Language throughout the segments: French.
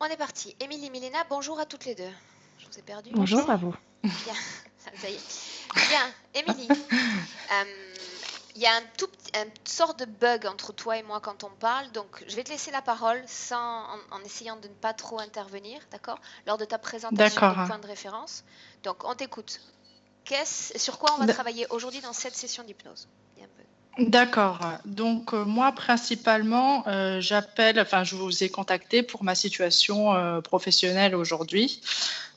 On est parti. Émilie, Milena, bonjour à toutes les deux. Je vous ai perdu. Bonjour Bonjour. à vous. Bien, ça y est. Bien, Émilie. Il y a une sorte de bug entre toi et moi quand on parle, donc je vais te laisser la parole en essayant de ne pas trop intervenir, d'accord, lors de ta présentation des D'accord. points de référence. Donc on t'écoute. Sur quoi on va D- travailler aujourd'hui dans cette session d'hypnose? Il y a un bug. D'accord. Donc moi principalement, je vous ai contacté pour ma situation professionnelle aujourd'hui.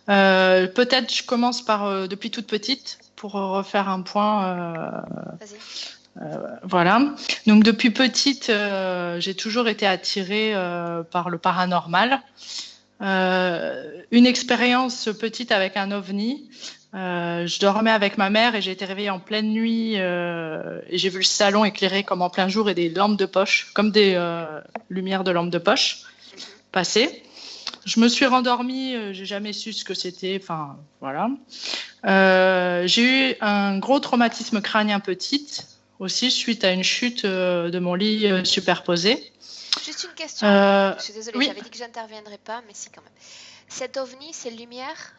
Peut-être je commence par depuis toute petite pour refaire un point. Vas-y. Voilà. Donc depuis petite, j'ai toujours été attirée par le paranormal. Une expérience petite avec un ovni. Je dormais avec ma mère et j'ai été réveillée en pleine nuit et j'ai vu le salon éclairé comme en plein jour et des lampes de poche, comme des lumières de lampes de poche passer. Je me suis rendormie, j'ai jamais su ce que c'était. Enfin, voilà. J'ai eu un gros traumatisme crânien petite aussi suite à une chute de mon lit superposé. Juste une question. Je suis désolée, Oui. j'avais dit que j'interviendrais pas, mais si quand même. Cet ovni, ces lumières,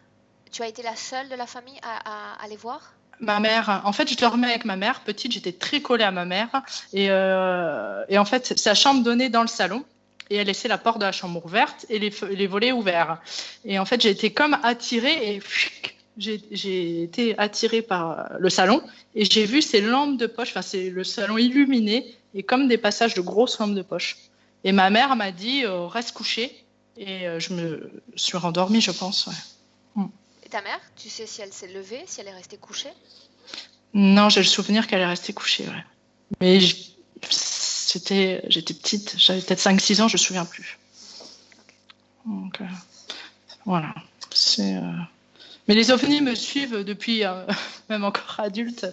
tu as été la seule de la famille à les voir? Ma mère, en fait, je dormais avec ma mère. Petite, j'étais très collée à ma mère. Et en fait, sa chambre donnait dans le salon. Et elle laissait la porte de la chambre ouverte et les volets ouverts. Et en fait, j'ai été comme attirée et j'ai été attirée par le salon. Et j'ai vu ces lampes de poche, enfin, c'est le salon illuminé et comme des passages de grosses lampes de poche. Et ma mère m'a dit, reste couchée. Et je me suis rendormie, je pense. Ouais. Et ta mère, tu sais si elle s'est levée, si elle est restée couchée? Non, j'ai le souvenir qu'elle est restée couchée, ouais. Mais j'étais petite, j'avais peut-être 5-6 ans, je ne me souviens plus. Donc, voilà. Mais les ovnis me suivent depuis, même encore adulte.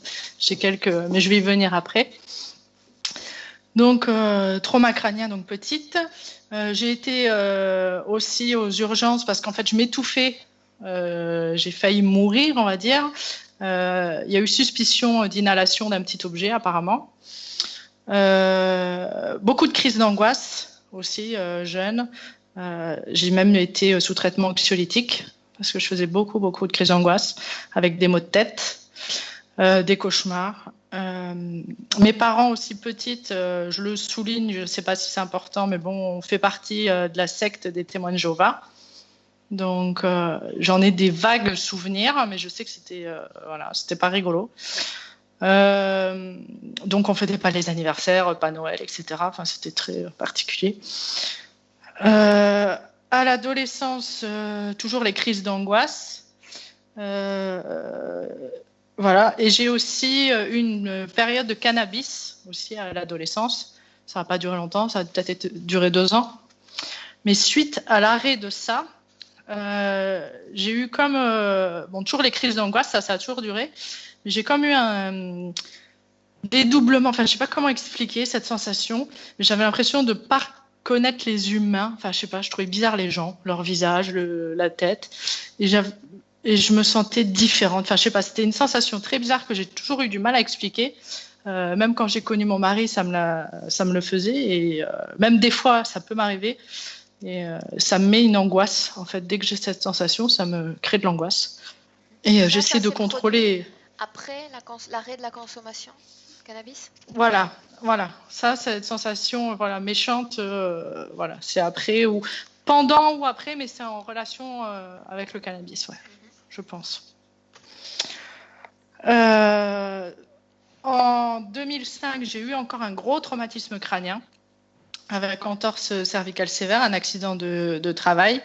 Mais je vais y venir après. Donc, trauma crânien, donc petite. J'ai été aussi aux urgences parce qu'en fait, je m'étouffais. J'ai failli mourir, on va dire. Il y a eu suspicion d'inhalation d'un petit objet, apparemment. Beaucoup de crises d'angoisse aussi, jeune. J'ai même été sous traitement anxiolytique parce que je faisais beaucoup de crises d'angoisse avec des maux de tête, des cauchemars. Mes parents aussi petites, je le souligne, je ne sais pas si c'est important, mais bon, on fait partie de la secte des témoins de Jéhovah. Donc, j'en ai des vagues souvenirs, mais je sais que c'était pas rigolo. Donc, on fêtait pas les anniversaires, pas Noël, etc. Enfin, c'était très particulier. À l'adolescence, toujours les crises d'angoisse. Voilà. Et j'ai aussi une période de cannabis aussi à l'adolescence. Ça n'a pas duré longtemps, ça a peut-être duré 2 ans. Mais suite à l'arrêt de ça, j'ai eu comme toujours les crises d'angoisse, ça a toujours duré, mais j'ai comme eu un dédoublement, enfin je sais pas comment expliquer cette sensation, mais j'avais l'impression de pas connaître les humains, enfin je sais pas, je trouvais bizarre les gens, leur visage, la tête, et je me sentais différente, enfin je sais pas, c'était une sensation très bizarre que j'ai toujours eu du mal à expliquer. Même quand j'ai connu mon mari, ça me le faisait, et même des fois ça peut m'arriver. Et ça me met une angoisse. En fait, dès que j'ai cette sensation, ça me crée de l'angoisse. Et j'essaie de contrôler. Après l'arrêt de la consommation de cannabis? Voilà. Ça, cette sensation, méchante, voilà, c'est après ou pendant ou après, mais c'est en relation avec le cannabis, ouais, je pense. En 2005, j'ai eu encore un gros traumatisme crânien avec entorse cervicale sévère, un accident de travail.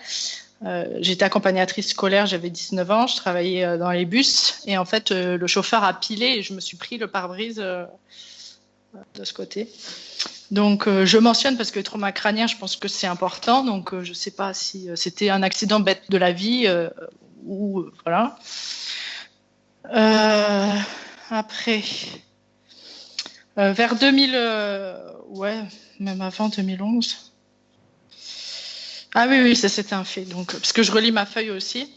J'étais accompagnatrice scolaire, j'avais 19 ans, je travaillais dans les bus et en fait le chauffeur a pilé et je me suis pris le pare-brise de ce côté. Donc je mentionne parce que le trauma crânien, je pense que c'est important, donc je ne sais pas si c'était un accident bête de la vie ou voilà. Après, vers 2000, ouais, même avant 2011. Ah oui, ça c'était un fait. Donc, parce que je relis ma feuille aussi.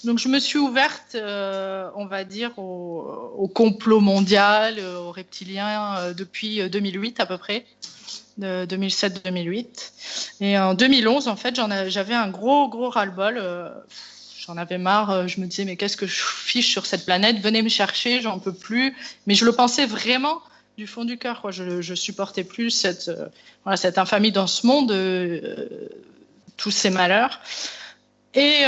Donc, je me suis ouverte, on va dire, au complot mondial, aux reptiliens depuis 2008 à peu près. de 2007-2008. Et en 2011, en fait, j'avais un gros ras-le-bol. J'en avais marre. Je me disais, mais qu'est-ce que je fiche sur cette planète? Venez me chercher, j'en peux plus. Mais je le pensais vraiment du fond du cœur, quoi. Je supportais plus cette infamie dans ce monde, tous ces malheurs. Et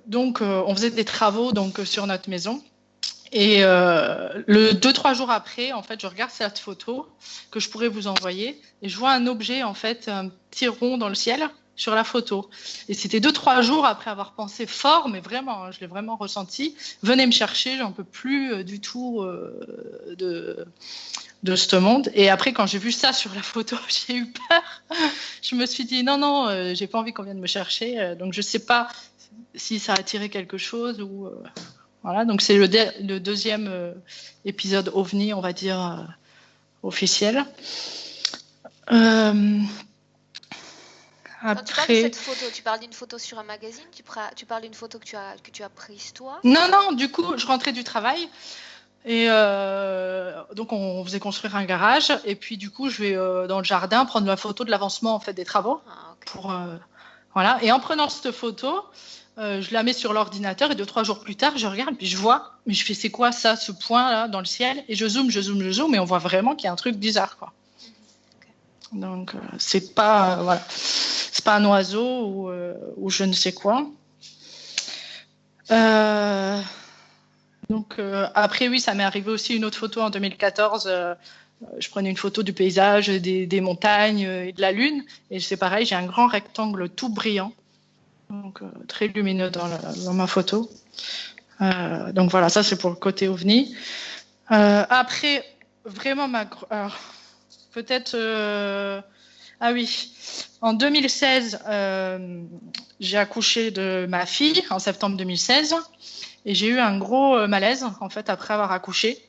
donc, on faisait des travaux sur notre maison. Et 2-3 jours après, en fait, je regarde cette photo que je pourrais vous envoyer et je vois un objet, en fait, un petit rond dans le ciel sur la photo. Et c'était 2-3 jours après avoir pensé fort, mais vraiment, je l'ai vraiment ressenti. Venez me chercher, j'en peux plus du tout de ce monde. Et après, quand j'ai vu ça sur la photo, j'ai eu peur. Je me suis dit non, j'ai pas envie qu'on vienne me chercher. Donc je sais pas si ça a attiré quelque chose ou voilà. Donc c'est le deuxième épisode OVNI, on va dire officiel. Quand tu parles de cette photo, tu parles d'une photo sur un magazine, tu parles d'une photo que tu as prise toi? Non, du coup, je rentrais du travail. Et donc on faisait construire un garage et puis du coup je vais dans le jardin prendre la photo de l'avancement en fait des travaux. Okay. Voilà. Et en prenant cette photo, je la mets sur l'ordinateur et 2-3 jours plus tard je regarde puis je vois, mais je fais c'est quoi ça, ce point là dans le ciel, et je zoome et on voit vraiment qu'il y a un truc bizarre, quoi. Okay. Donc c'est pas c'est pas un oiseau ou je ne sais quoi. Donc après oui, ça m'est arrivé aussi une autre photo en 2014. Je prenais une photo du paysage, des montagnes et de la lune, et c'est pareil, j'ai un grand rectangle tout brillant, donc très lumineux dans ma photo. Donc voilà, ça c'est pour le côté OVNI. Après vraiment peut-être ah oui, en 2016 j'ai accouché de ma fille en septembre 2016. Et j'ai eu un gros malaise, en fait, après avoir accouché.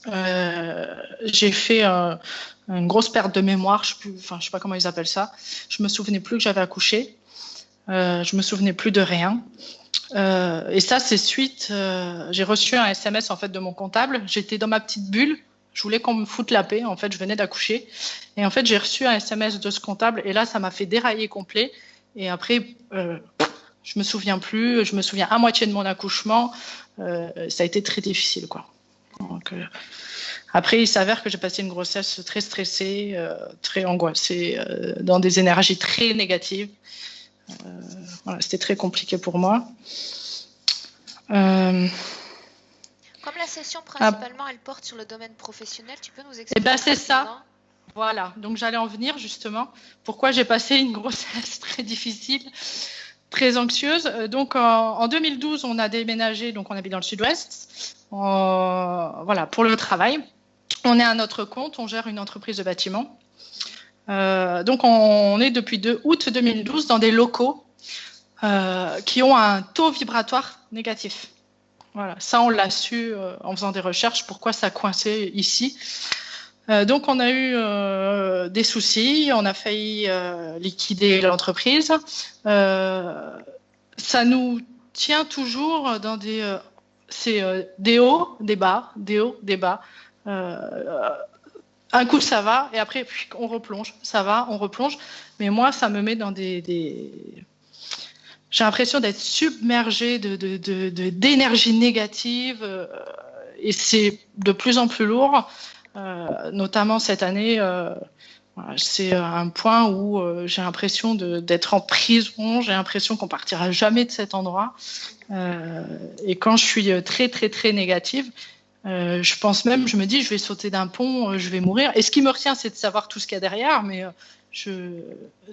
J'ai fait une grosse perte de mémoire, je sais pas comment ils appellent ça. Je me souvenais plus que j'avais accouché. Je me souvenais plus de rien. Et ça, c'est suite. J'ai reçu un SMS en fait de mon comptable. J'étais dans ma petite bulle. Je voulais qu'on me foute la paix. En fait, je venais d'accoucher. Et en fait, j'ai reçu un SMS de ce comptable. Et là, ça m'a fait dérailler complet. Et après. Je me souviens plus, je me souviens à moitié de mon accouchement. Ça a été très difficile, quoi. Donc, après, il s'avère que j'ai passé une grossesse très stressée, très angoissée, dans des énergies très négatives. Voilà, c'était très compliqué pour moi. Comme la session principalement, elle porte sur le domaine professionnel, tu peux nous expliquer? C'est ça. Voilà. Donc j'allais en venir justement. Pourquoi j'ai passé une grossesse très difficile, très anxieuse. Donc en 2012, on a déménagé, donc on habite dans le sud-ouest, voilà, pour le travail. On est à notre compte, on gère une entreprise de bâtiment. Donc on est depuis août 2012 dans des locaux qui ont un taux vibratoire négatif. Voilà, ça on l'a su en faisant des recherches, pourquoi ça coinçait ici. Donc on a eu des soucis, on a failli liquider l'entreprise. Ça nous tient toujours dans des hauts, des bas, des hauts, des bas. Un coup ça va et après on replonge, ça va, on replonge. Mais moi ça me met dans j'ai l'impression d'être submergée d'énergie négative et c'est de plus en plus lourd. Notamment cette année, c'est un point où j'ai l'impression d'être en prison, j'ai l'impression qu'on partira jamais de cet endroit. Et quand je suis très, très, très négative, je pense même, je me dis, je vais sauter d'un pont, je vais mourir. Et ce qui me retient, c'est de savoir tout ce qu'il y a derrière, mais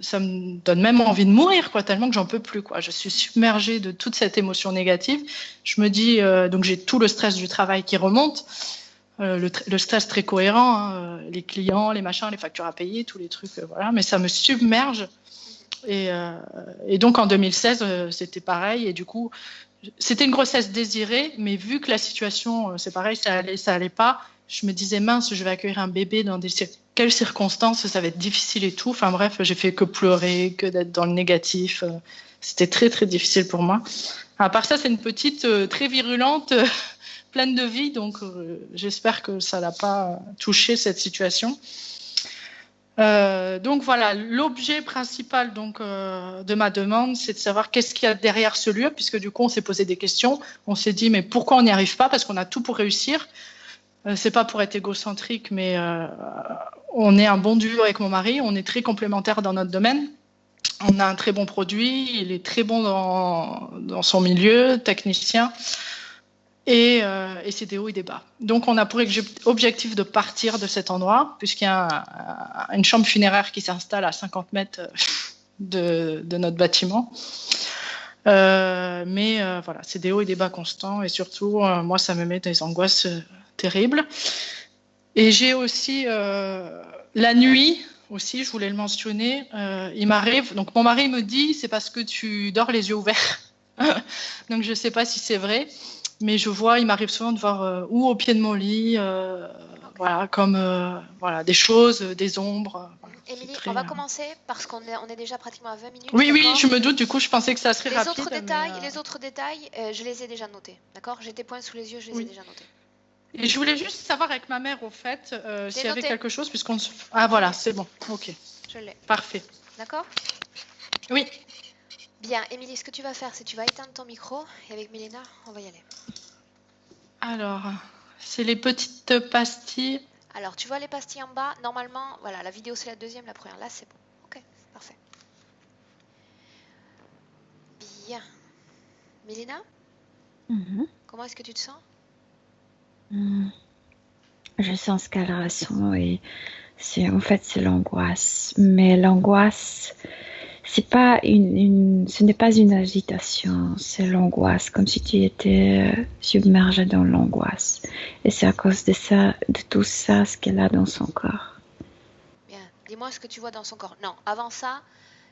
ça me donne même envie de mourir, quoi, tellement que j'en peux plus, quoi. Je suis submergée de toute cette émotion négative. Je me dis, donc j'ai tout le stress du travail qui remonte. Le stress très cohérent, hein, les clients, les machins, les factures à payer, tous les trucs, voilà. Mais ça me submerge. Et donc en 2016, c'était pareil. Et du coup, c'était une grossesse désirée, mais vu que la situation, c'est pareil, ça allait pas. Je me disais mince, je vais accueillir un bébé dans quelles circonstances, ça va être difficile et tout. Enfin bref, j'ai fait que pleurer, que d'être dans le négatif. C'était très très difficile pour moi. À part ça, c'est une petite très virulente. Pleine de vie, donc j'espère que ça l'a pas touché cette situation. Donc voilà, l'objet principal donc, de ma demande, c'est de savoir qu'est-ce qu'il y a derrière ce lieu, puisque du coup, on s'est posé des questions. On s'est dit, mais pourquoi on n'y arrive pas? Parce qu'on a tout pour réussir. C'est pas pour être égocentrique, mais on est un bon duo avec mon mari. On est très complémentaires dans notre domaine. On a un très bon produit. Il est très bon dans son milieu, technicien. Et c'est des hauts et des bas. Donc, on a pour objectif de partir de cet endroit, puisqu'il y a une chambre funéraire qui s'installe à 50 mètres de notre bâtiment. Mais voilà, c'est des hauts et des bas constants. Et surtout, moi, ça me met des angoisses terribles. Et j'ai aussi la nuit, aussi, je voulais le mentionner. Il m'arrive, donc mon mari me dit, c'est parce que tu dors les yeux ouverts. Donc, je ne sais pas si c'est vrai. Mais je vois, il m'arrive souvent de voir ou au pied de mon lit, voilà, comme voilà, des choses, des ombres. Voilà, Émilie, très, on va commencer parce qu'on est déjà pratiquement à 20 minutes. Oui, oui, je me doute, du coup, je pensais que ça serait rapide. Les autres détails, je les ai déjà notés, d'accord? J'ai tes points sous les yeux, je les ai déjà notés. Et je voulais juste savoir avec ma mère, au fait, s'il y avait quelque chose, puisqu'on... Ah, voilà, c'est bon, ok. Je l'ai. Parfait. D'accord? Oui. Bien, Émilie, ce que tu vas faire, c'est que tu vas éteindre ton micro et avec Milena, on va y aller. Alors, c'est les petites pastilles. Alors, tu vois les pastilles en bas? Normalement, voilà, la vidéo c'est la deuxième, la première là c'est bon. Ok, parfait. Bien. Milena? Comment est-ce que tu te sens? Je sens ce qu'elle ressent et en fait c'est l'angoisse. Mais l'angoisse, ce n'est pas une agitation, c'est l'angoisse, comme si tu étais submergé dans l'angoisse. Et c'est à cause de ça, de tout ça, ce qu'elle a dans son corps. Bien. Dis-moi ce que tu vois dans son corps. Non, avant ça,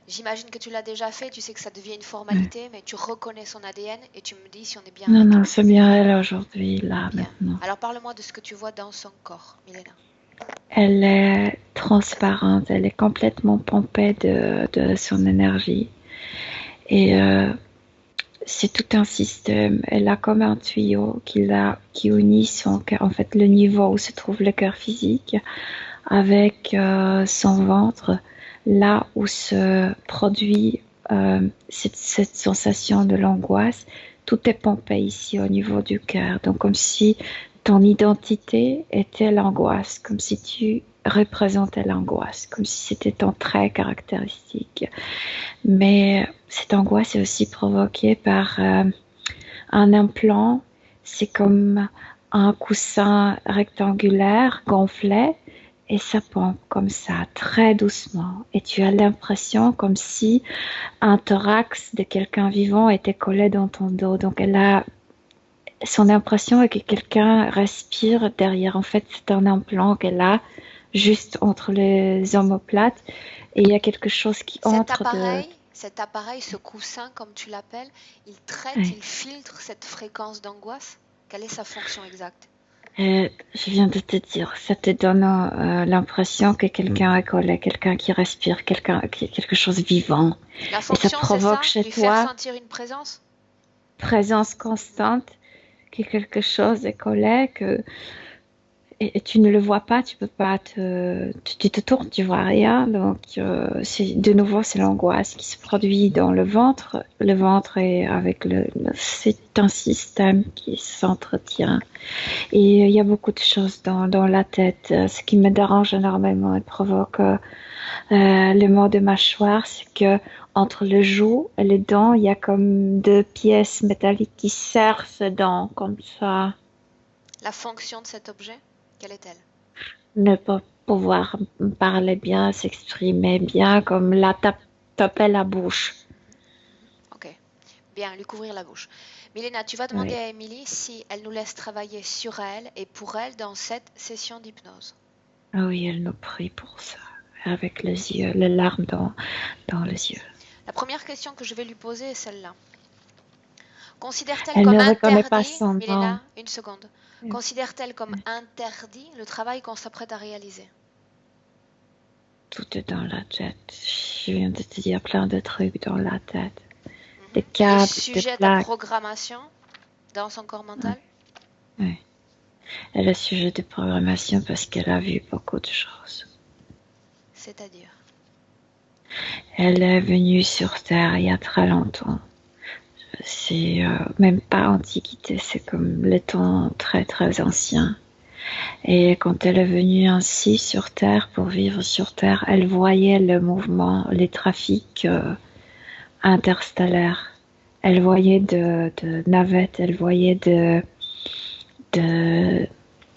j'imagine que tu l'as déjà fait, tu sais que ça devient une formalité, mais tu reconnais son ADN et tu me dis si on est bien. Non, c'est bien elle aujourd'hui, là, bien. maintenant. Alors parle-moi de ce que tu vois dans son corps, Milena. Elle est transparente, elle est complètement pompée de son énergie. Et c'est tout un système. Elle a comme un tuyau qui unit son cœur, en fait, le niveau où se trouve le cœur physique avec son ventre, là où se produit cette sensation de l'angoisse. Tout est pompé ici au niveau du cœur. Donc, comme si ton identité était l'angoisse, comme si tu représentais l'angoisse, comme si c'était ton trait caractéristique. Mais cette angoisse est aussi provoquée par un implant. C'est comme un coussin rectangulaire gonflé et ça pompe comme ça, très doucement. Et tu as l'impression comme si un thorax de quelqu'un vivant était collé dans ton dos. Donc elle a son impression est que quelqu'un respire derrière. En fait, c'est un implant qu'elle a juste entre les omoplates et il y a quelque chose qui entre Cet appareil, ce coussin, comme tu l'appelles, il traite, il filtre cette fréquence d'angoisse. Quelle est sa fonction exacte? Je viens de te dire, ça te donne l'impression que quelqu'un est collé, quelqu'un qui respire, quelque chose vivant. La fonction, et ça provoque chez lui toi faire sentir une présence constante, que quelque chose est collé, et tu ne le vois pas, tu peux pas tu te tournes, tu vois rien. Donc de nouveau c'est l'angoisse qui se produit dans le ventre. Le ventre est avec c'est un système qui s'entretient. Et il y a beaucoup de choses dans la tête. Ce qui me dérange énormément et provoque le mot de mâchoire, c'est que entre le joue et les dents, il y a comme deux pièces métalliques qui serrent ces dents comme ça. La fonction de cet objet, quelle est-elle? Ne pas pouvoir parler bien, s'exprimer bien, comme la taper la bouche. Ok, bien, lui couvrir la bouche. Milena, tu vas demander à Émilie si elle nous laisse travailler sur elle et pour elle dans cette session d'hypnose. Oui, elle nous prie pour ça, avec les yeux, les larmes dans les yeux. La première question que je vais lui poser est celle-là. Considère-t-elle comme interdit, Milena, une seconde. Considère-t-elle comme interdit le travail qu'on s'apprête à réaliser? Tout est dans la tête. Je viens de te dire plein de trucs dans la tête. Des câbles, sujet à programmation dans son corps mental? Elle est sujet de programmation parce qu'elle a vu beaucoup de choses. C'est-à-dire? Elle est venue sur Terre il y a très longtemps. C'est même pas antiquité, c'est comme les temps très très anciens. Et quand elle est venue ainsi sur Terre, pour vivre sur Terre, elle voyait le mouvement, les trafics interstellaires. Elle voyait de navettes, elle voyait de-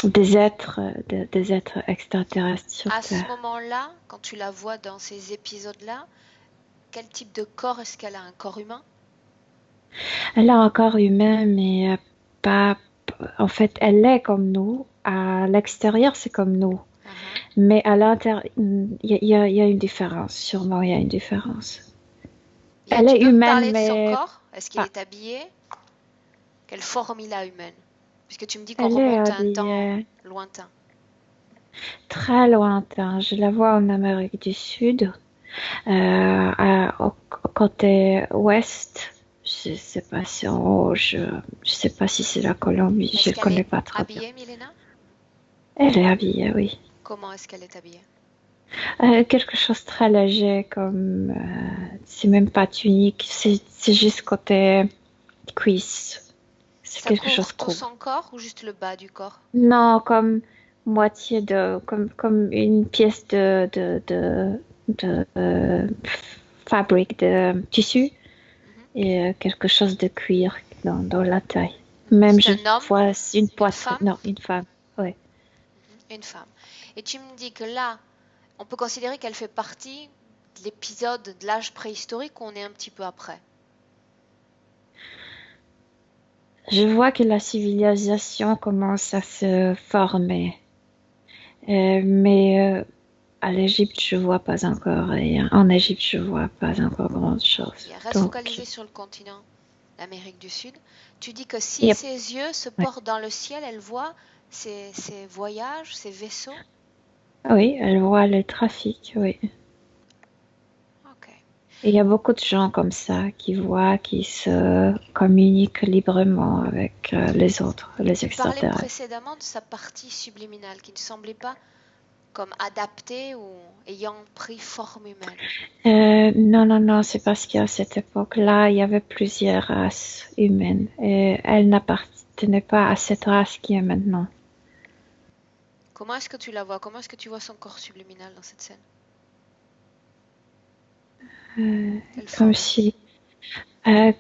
des êtres extraterrestres sur À ce Terre. moment-là, quand tu la vois dans ces épisodes-là, quel type de corps est-ce qu'elle a? Un corps humain? Elle a un corps humain, mais pas. En fait, elle est comme nous. À l'extérieur, c'est comme nous. Uh-huh. Mais à l'intérieur, il y a une différence. Sûrement, il y a une différence. Elle Tu est peux me humaine, parler de son mais corps? Est-ce qu'elle pas. est habillée? Quelle forme il a humaine? Puisque tu me dis qu'on Elle est remonte à un temps habillée lointain. très lointain. Je la vois en Amérique du Sud, au côté ouest. Je sais pas si en haut, je sais pas si c'est la Colombie, je Est-ce ne qu'elle connais est pas trop bien. habillée, Milena? Elle est habillée, oui. Comment est-ce qu'elle est habillée? Quelque chose de très léger, comme c'est même pas tunique, c'est juste côté cuisse. C'est Ça quelque couvre chose tout court. son corps ou juste le bas du corps? Non, comme moitié comme une pièce de fabrique, de tissu Mhm. et quelque chose de cuir dans la taille. Même C'est je un homme? vois une Une poitrine, femme? non, une femme, oui. Une femme. Et tu me dis que là, on peut considérer qu'elle fait partie de l'épisode de l'âge préhistorique où on est un petit peu après. Je vois que la civilisation commence à se former. Mais à l'Égypte, je vois pas encore rien. En Égypte, je vois pas encore grand chose. Et reste Donc, focalisé sur le continent d'Amérique du Sud. Tu dis que si yep, ses yeux se ouais. portent dans le ciel, elle voit ces voyages, ces vaisseaux. Oui, elle voit le trafic, oui. Ok. Et il y a beaucoup de gens comme ça qui voient, qui se communiquent librement avec les autres, les Tu parlais extraterrestres. précédemment de sa partie subliminale qui ne semblait pas comme adaptée ou ayant pris forme humaine. Non, non, non, c'est parce qu'à cette époque-là, il y avait plusieurs races humaines et elle n'appartenait pas à cette race qui est maintenant. Comment est-ce que tu la vois? Comment est-ce que tu vois son corps subliminal dans cette scène? Quelle Comme forme? si Euh,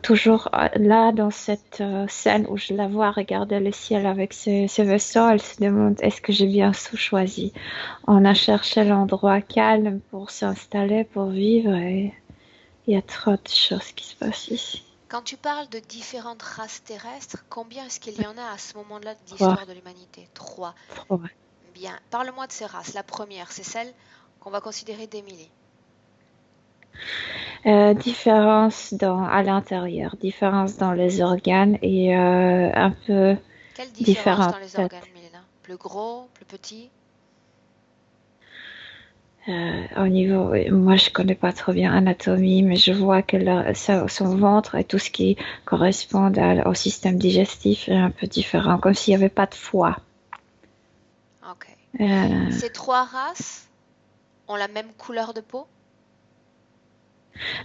toujours là, dans cette scène où je la vois regarder le ciel avec ses vaisseaux, elle se demande est-ce que j'ai bien choisi. On a cherché l'endroit calme pour s'installer, pour vivre, et il y a trop de choses qui se passent ici. Quand tu parles de différentes races terrestres, combien est-ce qu'il y en a à ce moment-là de Trois, l'histoire de l'humanité? 3. trois. Bien. Parle-moi de ces races. La première, c'est celle qu'on va considérer d'Émilie. Différence à l'intérieur, différence dans les organes et un peu Quelle différence différente dans les organes, tête. Milena? Plus gros, plus petit? Au niveau, moi je connais pas trop bien anatomie, mais je vois que son ventre et tout ce qui correspond au système digestif est un peu différent, comme s'il n'y avait pas de foie. Ok. Euh, Ces 3 races ont la même couleur de peau?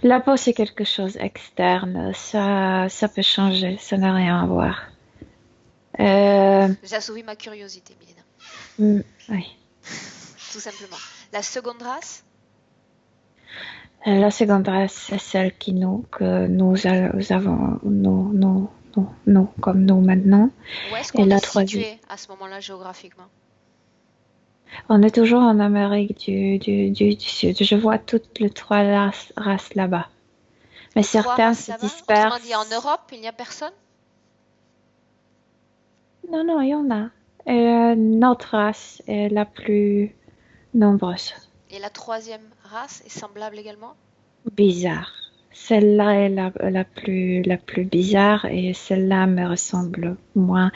la peau c'est quelque chose externe, ça peut changer, ça n'a rien à voir. J'ai assouvi ma curiosité, Milena. Oui. Tout simplement. La seconde race? La seconde race c'est celle que nous avons, nous, comme nous maintenant. Où est-ce Et qu'on est la troisième. situé à ce moment-là géographiquement? On est toujours en Amérique du Sud. Je vois toutes les trois races là-bas. Mais Les 3 certains races se là-bas? Autrement dit, en dispersent. Europe, il n'y a personne? Non, non, il y en a. Notre race est la plus nombreuse. Et la troisième race est semblable également? Bizarre. Celle-là est la plus bizarre et celle-là me ressemble moins.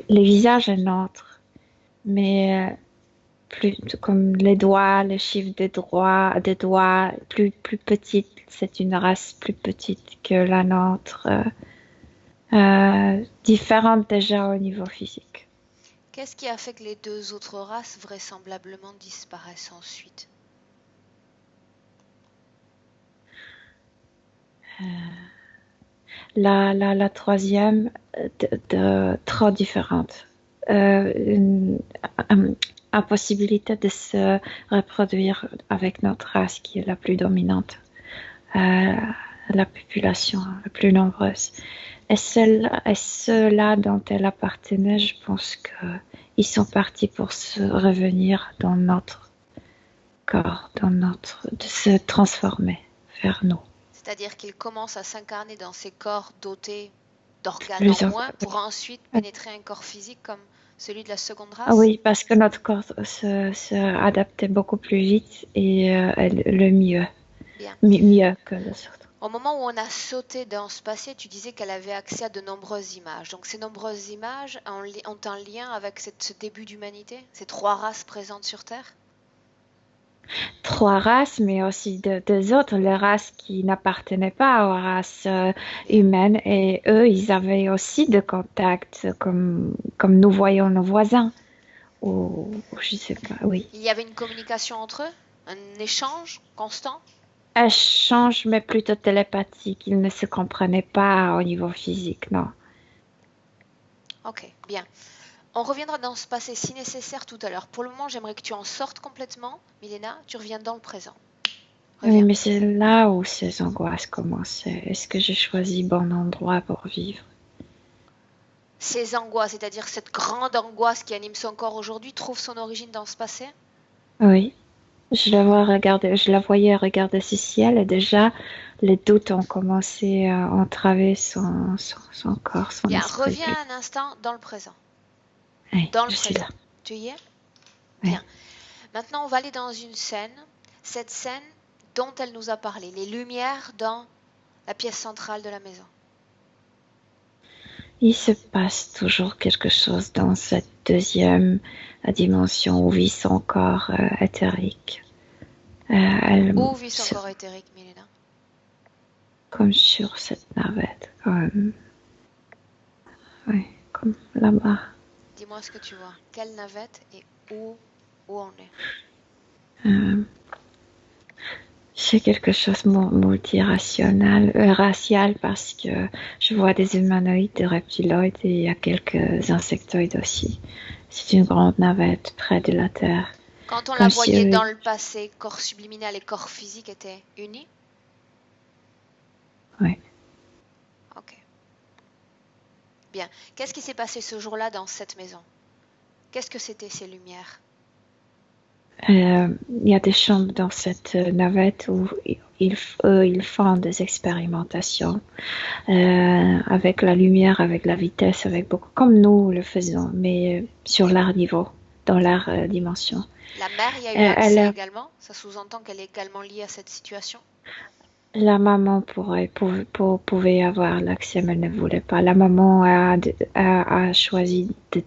Le visage est nôtre, mais plus comme les doigts, les chiffres des doigts plus petites. C'est une race plus petite que la nôtre, différente déjà au niveau physique. Qu'est-ce qui a fait que les 2 autres races vraisemblablement disparaissent ensuite? La troisième, trop différente. Une impossibilité de se reproduire avec notre race qui est la plus dominante, la population la plus nombreuse. Et ceux-là dont elle appartenait, je pense qu'ils sont partis pour se revenir dans notre corps, de se transformer vers nous. C'est-à-dire qu'ils commencent à s'incarner dans ces corps dotés d'organes en moins pour ensuite pénétrer un corps physique comme celui de la seconde race? Oui, parce que notre corps se adaptait beaucoup plus vite et le mieux. Bien. Mieux que les autres. Au moment où on a sauté dans ce passé, tu disais qu'elle avait accès à de nombreuses images. Donc ces nombreuses images ont un lien avec ce début d'humanité, ces 3 races présentes sur Terre? 3 races, mais aussi deux autres, les races qui n'appartenaient pas aux races humaines. Et eux, ils avaient aussi des contacts comme nous voyons nos voisins. Ou je sais pas, oui. Il y avait une communication entre eux? Un échange constant? Échange, mais plutôt télépathique. Ils ne se comprenaient pas au niveau physique, non. Ok, bien. On reviendra dans ce passé si nécessaire tout à l'heure. Pour le moment, j'aimerais que tu en sortes complètement. Milena, tu reviens dans le présent. Oui, mais c'est là où ces angoisses commençaient. Est-ce que j'ai choisi bon endroit pour vivre? Ces angoisses, c'est-à-dire cette grande angoisse qui anime son corps aujourd'hui, trouve son origine dans ce passé? Oui, je la voyais regarder ce ciel et déjà les doutes ont commencé à entraver son corps, son Bien, esprit. reviens un instant dans le présent. Oui, Dans le je suis présent. là. Tu y es? Oui. Bien. Maintenant, on va aller dans une scène. Cette scène dont elle nous a parlé. Les lumières dans la pièce centrale de la maison. Il se passe toujours quelque chose dans cette deuxième dimension où vit son corps éthérique. Où vit son corps éthérique, Milena? Comme sur cette navette. Oui, comme là-bas. Dis-moi ce que tu vois. Quelle navette et où on est? C'est quelque chose multiracial, racial parce que je vois des humanoïdes, des reptiloïdes et il y a quelques insectoïdes aussi. C'est une grande navette près de la Terre. Quand on la voyait dans le passé, corps subliminal et corps physique étaient unis? Oui. Ok. Bien. Qu'est-ce qui s'est passé ce jour-là dans cette maison? Qu'est-ce que c'était ces lumières? Il y a des chambres dans cette navette où ils font des expérimentations avec la lumière, avec la vitesse, avec beaucoup, comme nous le faisons, mais sur leur niveau, dans leur dimension. La mère y a eu accès également? Ça sous-entend qu'elle est également liée à cette situation? La maman pouvait avoir l'accès, mais elle ne voulait pas. La maman a choisi de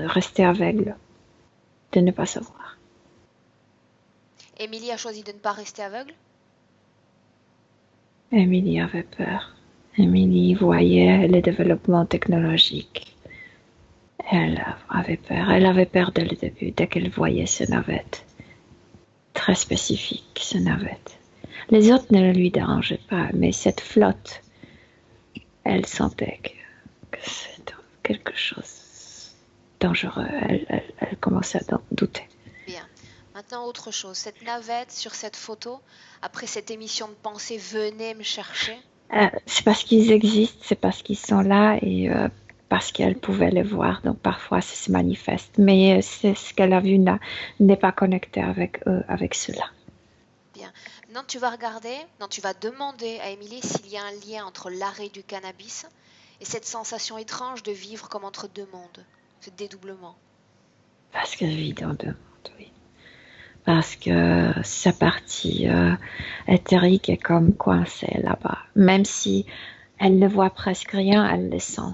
rester aveugle, de ne pas savoir. Émilie a choisi de ne pas rester aveugle? Émilie avait peur. Émilie voyait le développement technologique. Elle avait peur. Elle avait peur dès le début, dès qu'elle voyait ce navette. Très spécifique, ce navette. Les autres ne lui dérangeaient pas, mais cette flotte, elle sentait que c'était quelque chose de dangereux. Elle commençait à douter. Bien. Maintenant, autre chose. Cette navette sur cette photo, après cette émission de pensée, venez me chercher. C'est parce qu'ils existent, c'est parce qu'ils sont là et parce qu'elle pouvait les voir. Donc parfois, ça se manifeste. Mais c'est ce qu'elle a vu n'est pas connecté avec eux, avec cela. Bien. Maintenant, tu vas regarder, tu vas demander à Émilie s'il y a un lien entre l'arrêt du cannabis et cette sensation étrange de vivre comme entre deux mondes, ce dédoublement. Parce que je vis dans deux mondes, oui. Parce que sa partie éthérique est comme coincée là-bas. Même si elle ne voit presque rien, elle le sent.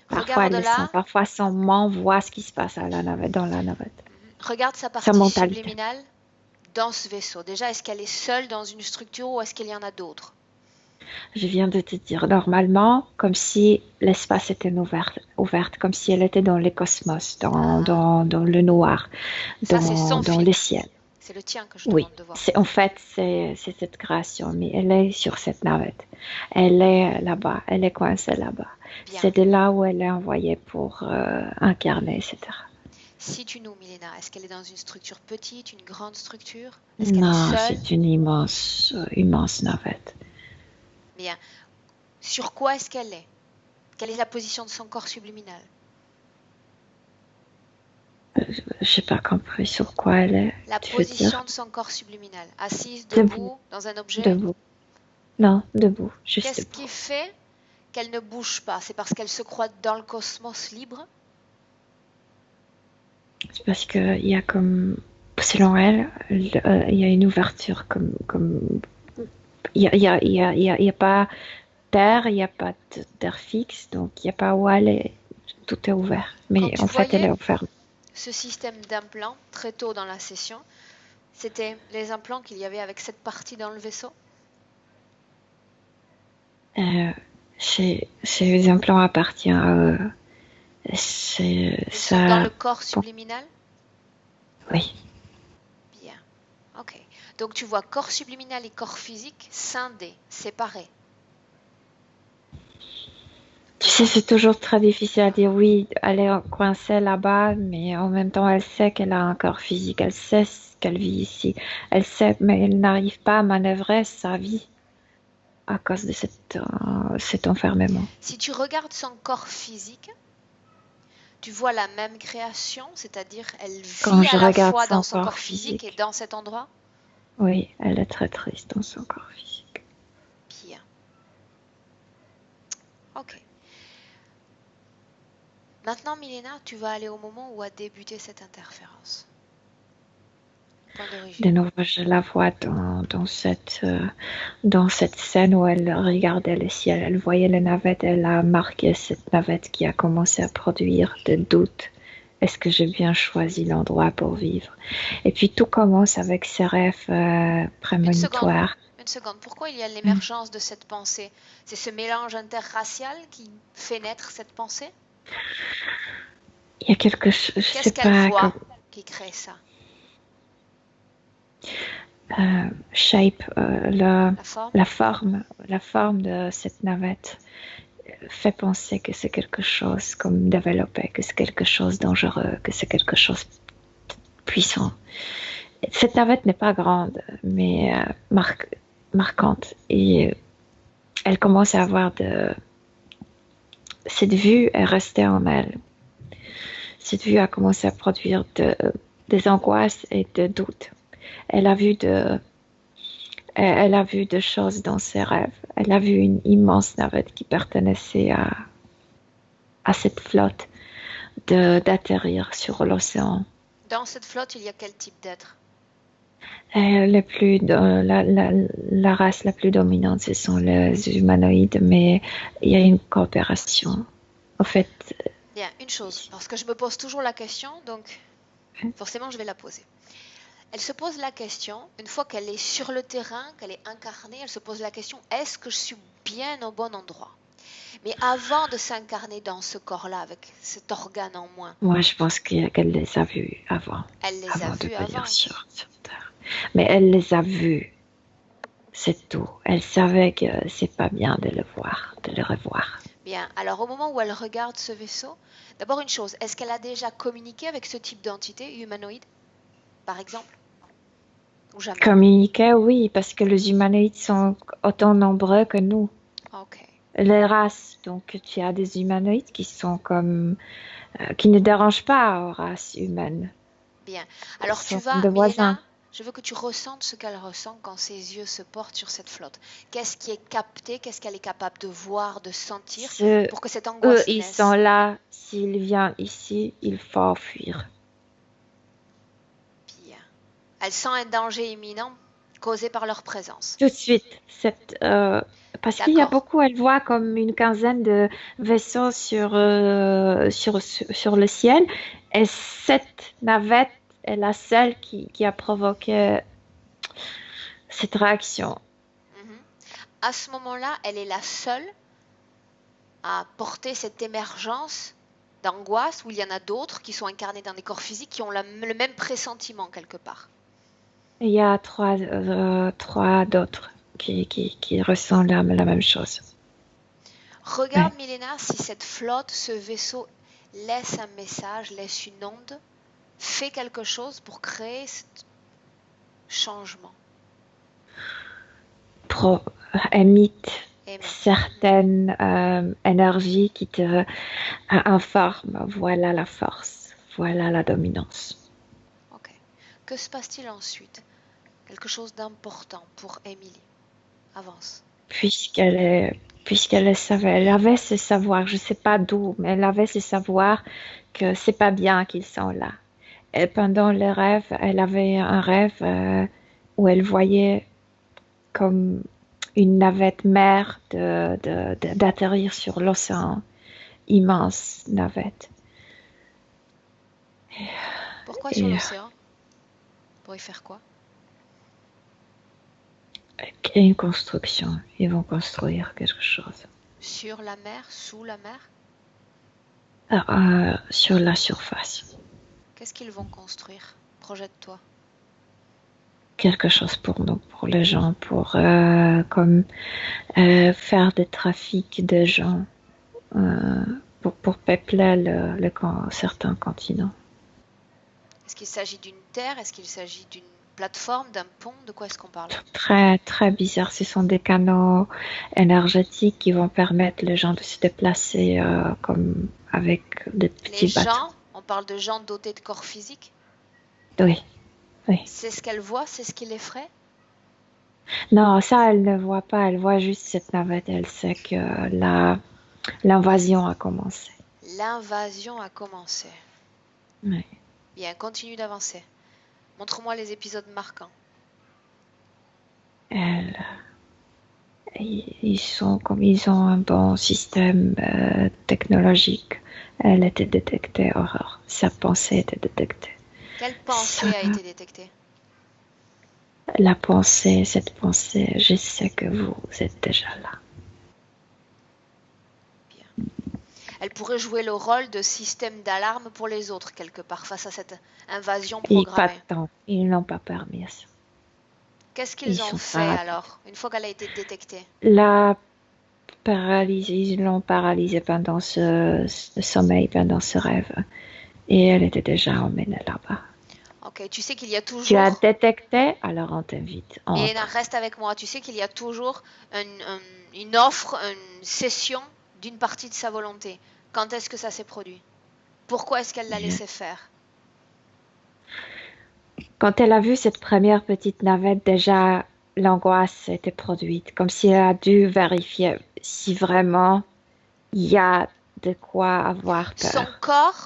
Parfois, elle le sent. Parfois, son main voit ce qui se passe dans la navette. Regarde sa partie subliminale dans ce vaisseau. Déjà, est-ce qu'elle est seule dans une structure ou est-ce qu'il y en a d'autres? Je viens de te dire, normalement, comme si l'espace était ouvert, comme si elle était dans le cosmos, dans le noir, dans le ciel. C'est le tien que je Oui, demande de voir. en fait, c'est cette création, mais elle est sur cette navette. Elle est là-bas, elle est coincée là-bas. Bien. C'est de là où elle est envoyée pour incarner, etc. Situe-nous, Milena. Est-ce qu'elle est dans une structure petite, une grande structure? Est-ce qu'elle est Non, seule? c'est une immense navette. Bien. Sur quoi est-ce qu'elle est? Quelle est la position de son corps subliminal? Je n'ai pas compris sur quoi elle est, La tu veux position dire? de son corps subliminal. Assise, Debout, debout, dans un objet? debout. Non, debout, juste Qu'est-ce debout. qui fait qu'elle ne bouge pas? C'est parce qu'elle se croit dans le cosmos libre? C'est parce qu'il y a comme, selon elle, il y a une ouverture comme il y a pas d'air, il n'y a pas d'air fixe, donc il n'y a pas où aller. Tout est ouvert. Quand Mais tu en fait, elle est voyais enfermée. ce système d'implants très tôt dans la session, c'était les implants qu'il y avait avec cette partie dans le vaisseau? Ces implants appartiennent à eux. Ils sont dans le corps Bon, subliminal? oui. Bien. Ok. Donc tu vois corps subliminal et corps physique scindés, séparés. Tu sais, c'est toujours très difficile à dire oui, elle est coincée là-bas, mais en même temps, elle sait qu'elle a un corps physique, elle sait qu'elle vit ici. Elle sait, mais elle n'arrive pas à manœuvrer sa vie à cause de cet enfermement. Si tu regardes son corps physique, tu vois la même création, c'est-à-dire elle Quand vit je à la regarde fois son dans son corps corps physique et physique, dans cet endroit? oui, elle est très triste dans son corps physique. Bien. Ok. Maintenant, Milena, tu vas aller au moment où a débuté cette interférence. Point De d'origine. nouveau, je la vois dans cette scène où elle regardait le ciel, elle voyait la navette, elle a marqué cette navette qui a commencé à produire des doutes. Est-ce que j'ai bien choisi l'endroit pour vivre? Et puis tout commence avec ces rêves Une seconde. prémonitoires. Une seconde. Pourquoi il y a l'émergence de cette pensée? C'est ce mélange interracial qui fait naître cette pensée? Il y a quelque chose, je Qu'est-ce sais qu'elle pas, voit qui crée ça? shape, La forme? la forme de cette navette fait penser que c'est quelque chose comme développé, que c'est quelque chose de dangereux, que c'est quelque chose de puissant. Cette navette n'est pas grande, mais marquante. Et elle commence à avoir cette vue est restée en elle. Cette vue a commencé à produire des angoisses et des doutes. Elle a vu elle a vu des choses dans ses rêves. Elle a vu une immense navette qui pertençait à cette flotte d'atterrir sur l'océan. Dans cette flotte, il y a quel type d'être? La race la plus dominante, ce sont les humanoïdes, mais il y a une coopération. En fait, Bien, une chose, parce que je me pose toujours la question, donc forcément je vais la poser. Elle se pose la question, une fois qu'elle est sur le terrain, qu'elle est incarnée, elle se pose la question, est-ce que je suis bien au bon endroit? Mais avant de s'incarner dans ce corps-là, avec cet organe en moins, moi, je pense qu'elle les a vus avant, elle les a avant de vus venir avant. sur Terre. Mais elle les a vus, c'est tout. Elle savait que c'est pas bien de le voir, de le revoir. Bien, alors au moment où elle regarde ce vaisseau, d'abord une chose, est-ce qu'elle a déjà communiqué avec ce type d'entité humanoïde, par exemple? Ou jamais? Communiquer, oui, parce que les humanoïdes sont autant nombreux que nous. Ok. Les races, donc tu as des humanoïdes qui sont comme qui ne dérangent pas aux races humaines. Bien. Ils Alors tu sont vas, des voisins. Milena, je veux que tu ressentes ce qu'elle ressent quand ses yeux se portent sur cette flotte. Qu'est-ce qui est capté, qu'est-ce qu'elle est capable de voir, de sentir pour que cette Eux, angoisse ils sont naisse? là. S'il vient ici, il faut fuir. Bien. Elle sent un danger imminent causé par leur présence. Tout de suite, parce qu'il y a D'accord. beaucoup, elle voit comme une quinzaine de vaisseaux sur le ciel. Et cette navette est la seule qui a provoqué cette réaction. Mhm. À ce moment-là, elle est la seule à porter cette émergence d'angoisse où il y en a d'autres qui sont incarnés dans des corps physiques qui ont le même pressentiment quelque part. Il y a trois d'autres qui ressentent la même chose. Regarde, Milena, si cette flotte, ce vaisseau laisse un message, laisse une onde, fait quelque chose pour créer ce changement. Émite Émet. certaines énergies qui te informent. Voilà la force, voilà la dominance. Ok. Que se passe-t-il ensuite? Quelque chose d'important pour Émilie. Avance. Puisqu'elle savait, elle avait ce savoir, je ne sais pas d'où, mais elle avait ce savoir que c'est pas bien qu'ils sont là. Et pendant le rêve, elle avait un rêve où elle voyait comme une navette mère d'atterrir sur l'océan, immense navette. Pourquoi sur l'océan? Pour y faire quoi? Une construction, ils vont construire quelque chose. Sur la mer? Sous la mer? Sur la surface. Qu'est-ce qu'ils vont construire? Projette-toi. Quelque chose pour nous, pour les gens, pour faire des trafics de gens, pour peupler certains continents. Est-ce qu'il s'agit d'une terre? Est-ce qu'il s'agit d'une plateforme, d'un pont? De quoi est-ce qu'on parle? Très, très bizarre. Ce sont des canaux énergétiques qui vont permettre les gens de se déplacer comme avec des petits bateaux. Les gens, on parle de gens dotés de corps physiques? Oui. C'est ce qu'elle voit? C'est ce qui l'effraie? Non, ça, elle ne voit pas. Elle voit juste cette navette. Elle sait que l'invasion a commencé. L'invasion a commencé. Oui. Bien, continue d'avancer. Montre-moi les épisodes marquants. Ils ont un bon système technologique. Elle était détectée, Aurore. Sa pensée était détectée. Quelle pensée a été détectée? Cette pensée, je sais que vous êtes déjà là. Bien. Elle pourrait jouer le rôle de système d'alarme pour les autres, quelque part, face à cette invasion programmée. Et pas tant. Ils n'ont pas permis à ça. Qu'est-ce qu'ils ont fait alors, une fois qu'elle a été détectée? Ils l'ont paralysée pendant ce sommeil, pendant ce rêve. Et elle était déjà emmenée là-bas. Ok, tu sais qu'il y a toujours... Tu as détecté, alors on t'invite. Mais reste avec moi. Tu sais qu'il y a toujours une offre, une cession d'une partie de sa volonté. Quand est-ce que ça s'est produit? Pourquoi est-ce qu'elle l'a laissé faire? Quand elle a vu cette première petite navette, déjà, l'angoisse était produite, comme si elle a dû vérifier si vraiment il y a de quoi avoir peur.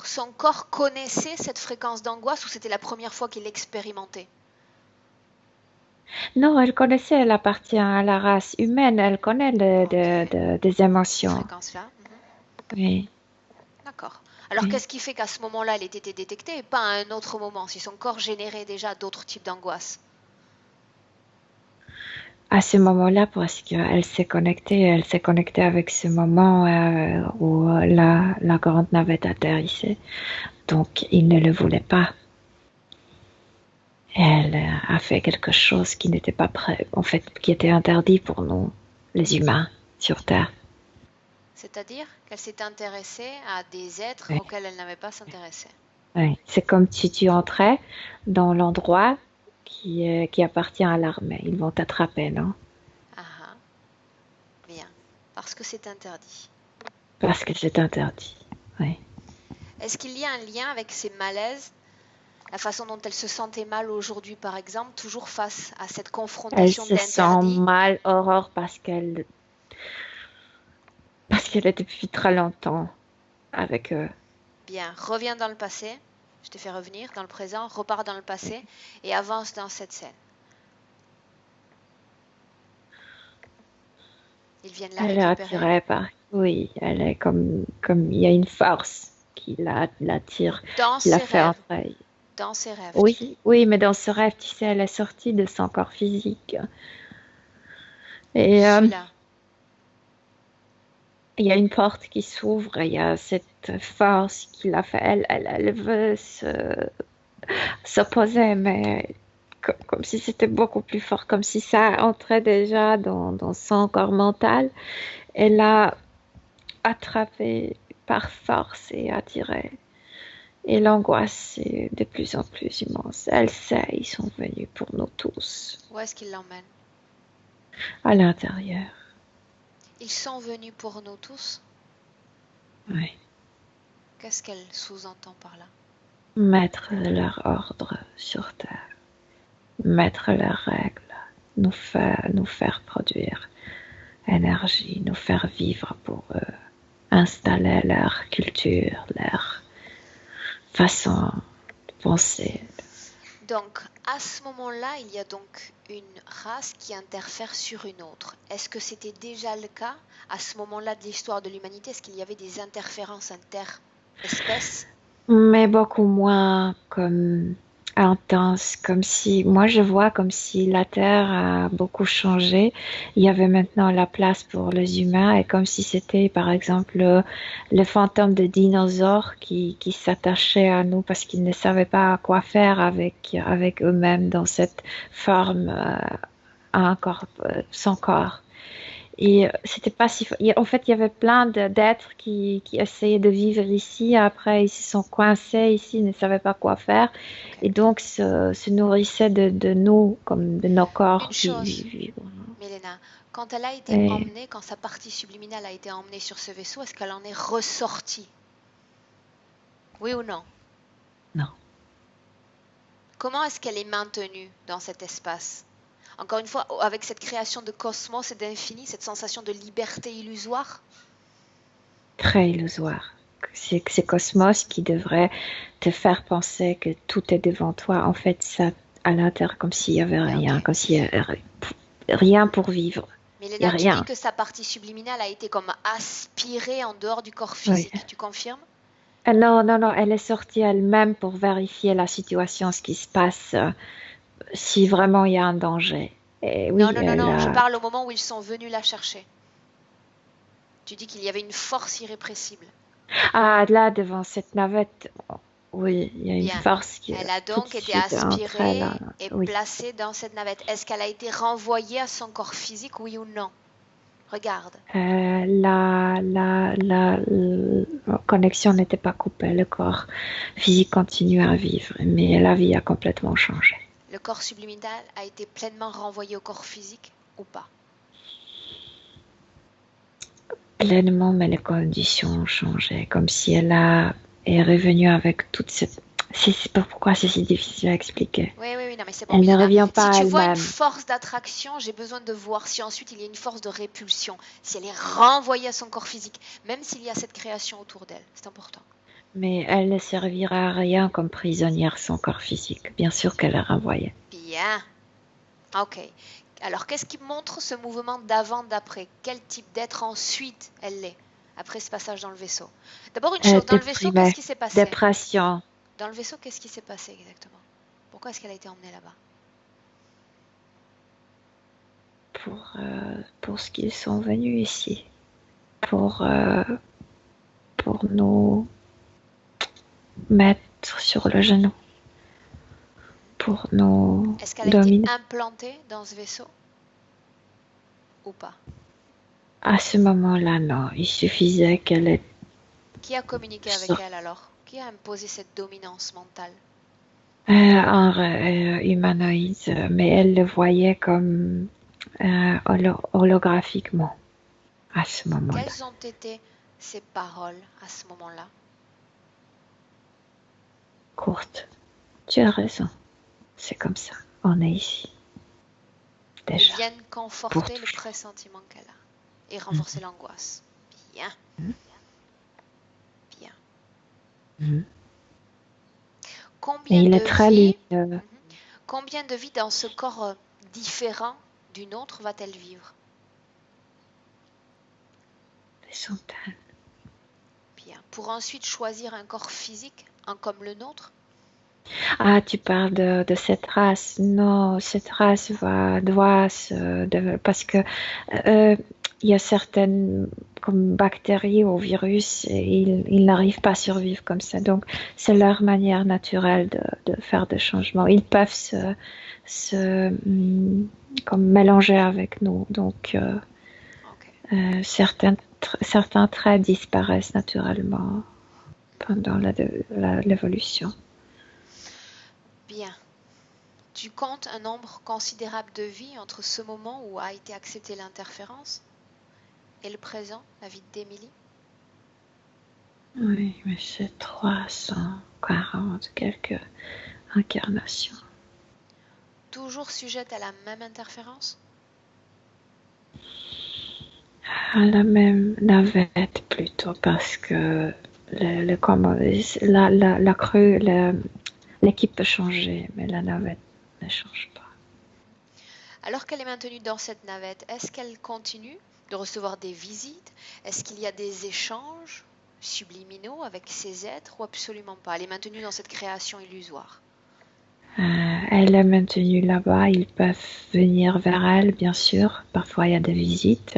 Son corps connaissait cette fréquence d'angoisse ou c'était la première fois qu'il l'expérimentait? Non, elle connaissait, elle appartient à la race humaine, elle connaît des émotions. Cette fréquence-là. Oui. D'accord. Alors qu'est-ce qui fait qu'à ce moment-là, elle ait été détectée et pas à un autre moment, si son corps générait déjà d'autres types d'angoisse? À ce moment-là, parce qu'elle s'est connectée avec ce moment où la grande navette atterrissait. Donc, il ne le voulait pas. Elle a fait quelque chose qui n'était pas prêt, en fait, qui était interdit pour nous, les humains, sur Terre. C'est-à-dire qu'elle s'est intéressée à des êtres auxquels elle n'avait pas s'intéresser. Oui, c'est comme si tu entrais dans l'endroit qui appartient à l'armée. Ils vont t'attraper, non? Ah, bien. Parce que c'est interdit. Parce que c'est interdit, oui. Est-ce qu'il y a un lien avec ces malaises, la façon dont elle se sentait mal aujourd'hui, par exemple, toujours face à cette confrontation d'interdit? Elle se sent mal, Aurore, parce qu'elle est depuis très longtemps avec eux. Bien, reviens dans le passé. Je t'ai fait revenir dans le présent, repars dans le passé et avance dans cette scène. Ils viennent la récupérer. Elle est attirée par... Oui, elle est comme il y a une force qui l'attire, qui la fait entrer. Dans ses rêves. Oui, mais dans ce rêve, tu sais, elle est sortie de son corps physique. Et il y a une porte qui s'ouvre, il y a cette force qui l'a fait. Elle veut s'opposer, mais comme si c'était beaucoup plus fort, comme si ça entrait déjà dans son corps mental. Elle a attrapé par force et attiré. Et l'angoisse est de plus en plus immense. Elle sait, ils sont venus pour nous tous, Où est-ce qu'il l'emmène? à l'intérieur. Ils sont venus pour nous tous? Oui. Qu'est-ce qu'elle sous-entend par là? Mettre leur ordre sur terre, mettre leurs règles, nous faire produire énergie, nous faire vivre pour eux, installer leur culture, leur façon de penser. Donc, à ce moment-là, il y a donc une race qui interfère sur une autre. Est-ce que c'était déjà le cas à ce moment-là de l'histoire de l'humanité? Est-ce qu'il y avait des interférences interespèces? Mais beaucoup moins comme intense, comme si, moi je vois comme si la Terre a beaucoup changé. Il y avait maintenant la place pour les humains et comme si c'était par exemple le fantôme de dinosaures qui s'attachait à nous parce qu'ils ne savaient pas quoi faire avec eux-mêmes dans cette forme à un corps, sans corps. Et c'était pas si. En fait, il y avait plein d'êtres qui essayaient de vivre ici. Après, ils se sont coincés ici, ils ne savaient pas quoi faire. Ok. Et donc, se nourrissaient de nous, comme de nos corps Une chose, vivants. Mélena, quand elle a été Et emmenée, quand sa partie subliminale a été emmenée sur ce vaisseau, est-ce qu'elle en est ressortie? Oui ou non? non. Comment est-ce qu'elle est maintenue dans cet espace? Encore une fois, avec cette création de cosmos et d'infini, cette sensation de liberté illusoire? Très illusoire. C'est Cosmos qui devrait te faire penser que tout est devant toi. En fait, ça, à l'intérieur, comme s'il y avait rien, Ok. comme s'il y avait rien pour vivre. Il n'y a Mélena, tu dis rien. que sa partie subliminale a été comme aspirée en dehors du corps Oui. physique. Tu confirmes? Non, non, non, elle est sortie elle-même pour vérifier la situation, ce qui se passe, si vraiment il y a un danger. Et Non, oui, non, non, elle non. Je a... parle au moment où ils sont venus la chercher. Tu dis qu'il y avait une force irrépressible. Ah, là, devant cette navette, oui, il y a une Bien. force qui Elle est a tout de donc été suite entre elles. aspirée et Oui. placée dans cette navette. Est-ce qu'elle a été renvoyée à son corps physique, oui ou non? Regarde. La connexion n'était pas coupée, le corps physique continue à vivre, mais la vie a complètement changé. Le corps subliminal a été pleinement renvoyé au corps physique ou pas? Pleinement, mais les conditions ont changé, comme si est revenue avec toute cette... C'est pourquoi c'est si difficile à expliquer. Oui, oui, oui, non, mais c'est bon, Elle ne Milena. revient Si pas à tu vois une elle-même. force d'attraction, j'ai besoin de voir si ensuite il y a une force de répulsion, si elle est renvoyée à son corps physique, même s'il y a cette création autour d'elle. C'est important. Mais elle ne servira à rien comme prisonnière son corps physique. Bien sûr qu'elle est renvoyée. Bien. Ok. Alors, qu'est-ce qui montre ce mouvement d'avant-d'après? Quel type d'être ensuite elle est, après ce passage dans le vaisseau? D'abord, une chose, dans le vaisseau, qu'est-ce Déprimée, qui s'est passé? dépression. Dans le vaisseau, qu'est-ce qui s'est passé exactement? Pourquoi est-ce qu'elle a été emmenée là-bas? Pour ce qu'ils sont venus ici. Pour, euh, pour nous mettre sur le genou. Pour nous Est-ce qu'elle a été dominer. implantée dans ce vaisseau ou pas? À ce moment-là, non. Il suffisait qu'elle ait Qui a communiqué avec elle alors? Qui a imposé cette dominance mentale? un humanoïde, mais elle le voyait comme holographiquement à ce moment-là. Quelles ont été ses paroles à ce moment-là? Courte. Tu as raison. C'est comme ça. On est ici. Déjà. Ils viennent conforter le pressentiment qu'elle a et renforcer l'angoisse. Bien. Bien. Mm. Combien Et il de est très vies, lumineux. combien de vies dans ce corps différent d'une autre va-t-elle vivre? Des centaines. Bien. Pour ensuite choisir un corps physique, un comme le nôtre? Ah, tu parles de cette race. Non, cette race doit se... parce que il y a certaines comme bactéries ou virus, et ils n'arrivent pas à survivre comme ça. Donc, c'est leur manière naturelle de faire des changements. Ils peuvent comme mélanger avec nous. Donc, Ok. certains traits disparaissent naturellement pendant l'évolution. Bien. Tu comptes un nombre considérable de vies entre ce moment où a été acceptée l'interférence et le présent, la vie d'Émilie? Oui, mais c'est 340 quelques incarnations. Toujours sujette à la même interférence? À la même navette plutôt, parce que la crue, l'équipe peut changer, mais la navette ne change pas. Alors qu'elle est maintenue dans cette navette, est-ce qu'elle continue de recevoir des visites? Est-ce qu'il y a des échanges subliminaux avec ces êtres ou absolument pas? Elle est maintenue dans cette création illusoire. Elle est maintenue là-bas, ils peuvent venir vers elle, bien sûr. Parfois, il y a des visites,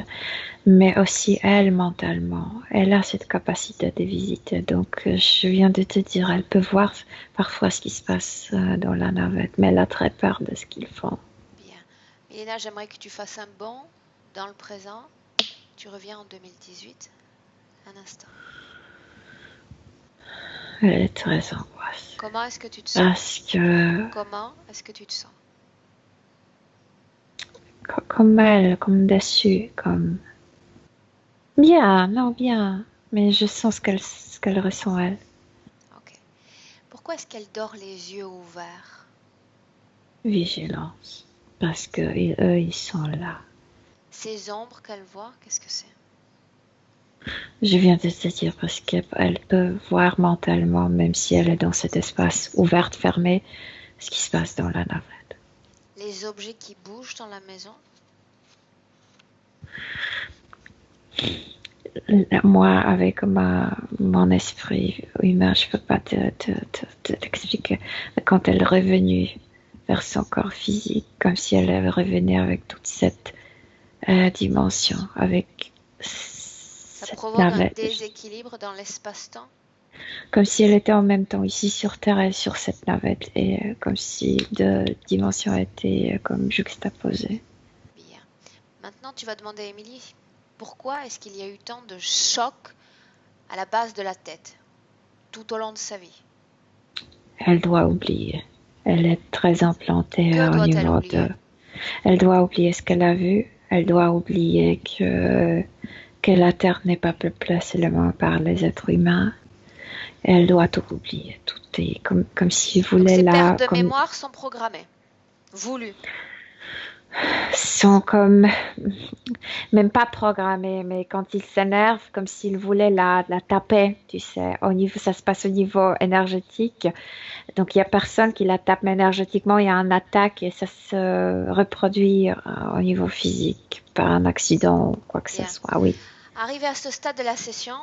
mais aussi elle, mentalement. Elle a cette capacité de visiter. Donc, je viens de te dire, elle peut voir parfois ce qui se passe dans la navette, mais elle a très peur de ce qu'ils font. Bien. Milena, j'aimerais que tu fasses un bond dans le présent. Tu reviens en 2018. Un instant. Elle est très angoissée. Comment est-ce que tu te sens? Parce que, Comment est-ce que tu te sens? comme elle, comme déçue, comme... Bien, non, bien. Mais je sens ce qu'elle ressent, elle. Ok. Pourquoi est-ce qu'elle dort les yeux ouverts? Vigilance. Parce que eux, ils sont là. Ces ombres qu'elle voit, qu'est-ce que c'est? Je viens de te dire parce qu'elle peut voir mentalement, même si elle est dans cet espace ouvert, fermé, ce qui se passe dans la navette. Les objets qui bougent dans la maison? Moi, avec mon esprit humain, je peux pas t'expliquer. Quand elle est revenue vers son corps physique, comme si elle revenait avec toute cette dimension, avec Ça cette provoque un navette. déséquilibre dans l'espace-temps? Comme si elle était en même temps ici sur Terre et sur cette navette, et comme si deux dimensions étaient comme juxtaposées. Bien. Maintenant, tu vas demander à Émilie, pourquoi est-ce qu'il y a eu tant de chocs à la base de la tête, tout au long de sa vie? Elle doit oublier. Elle est très implantée Que au doit-elle niveau oublier? Elle doit oublier ce qu'elle a vu. Elle doit oublier que la Terre n'est pas peuplée seulement par les êtres humains. Elle doit tout oublier. Tout est comme s'il Donc voulait ces là, pertes de comme mémoire sont programmées, voulues. sont comme même pas programmé, mais quand il s'énerve, comme s'il voulait la taper, tu sais, au niveau, ça se passe au niveau énergétique. Donc il y a personne qui la tape, mais énergétiquement, il y a un attaque et ça se reproduit au niveau physique par un accident ou quoi que ce Bien. soit, oui. Arrivé à ce stade de la session,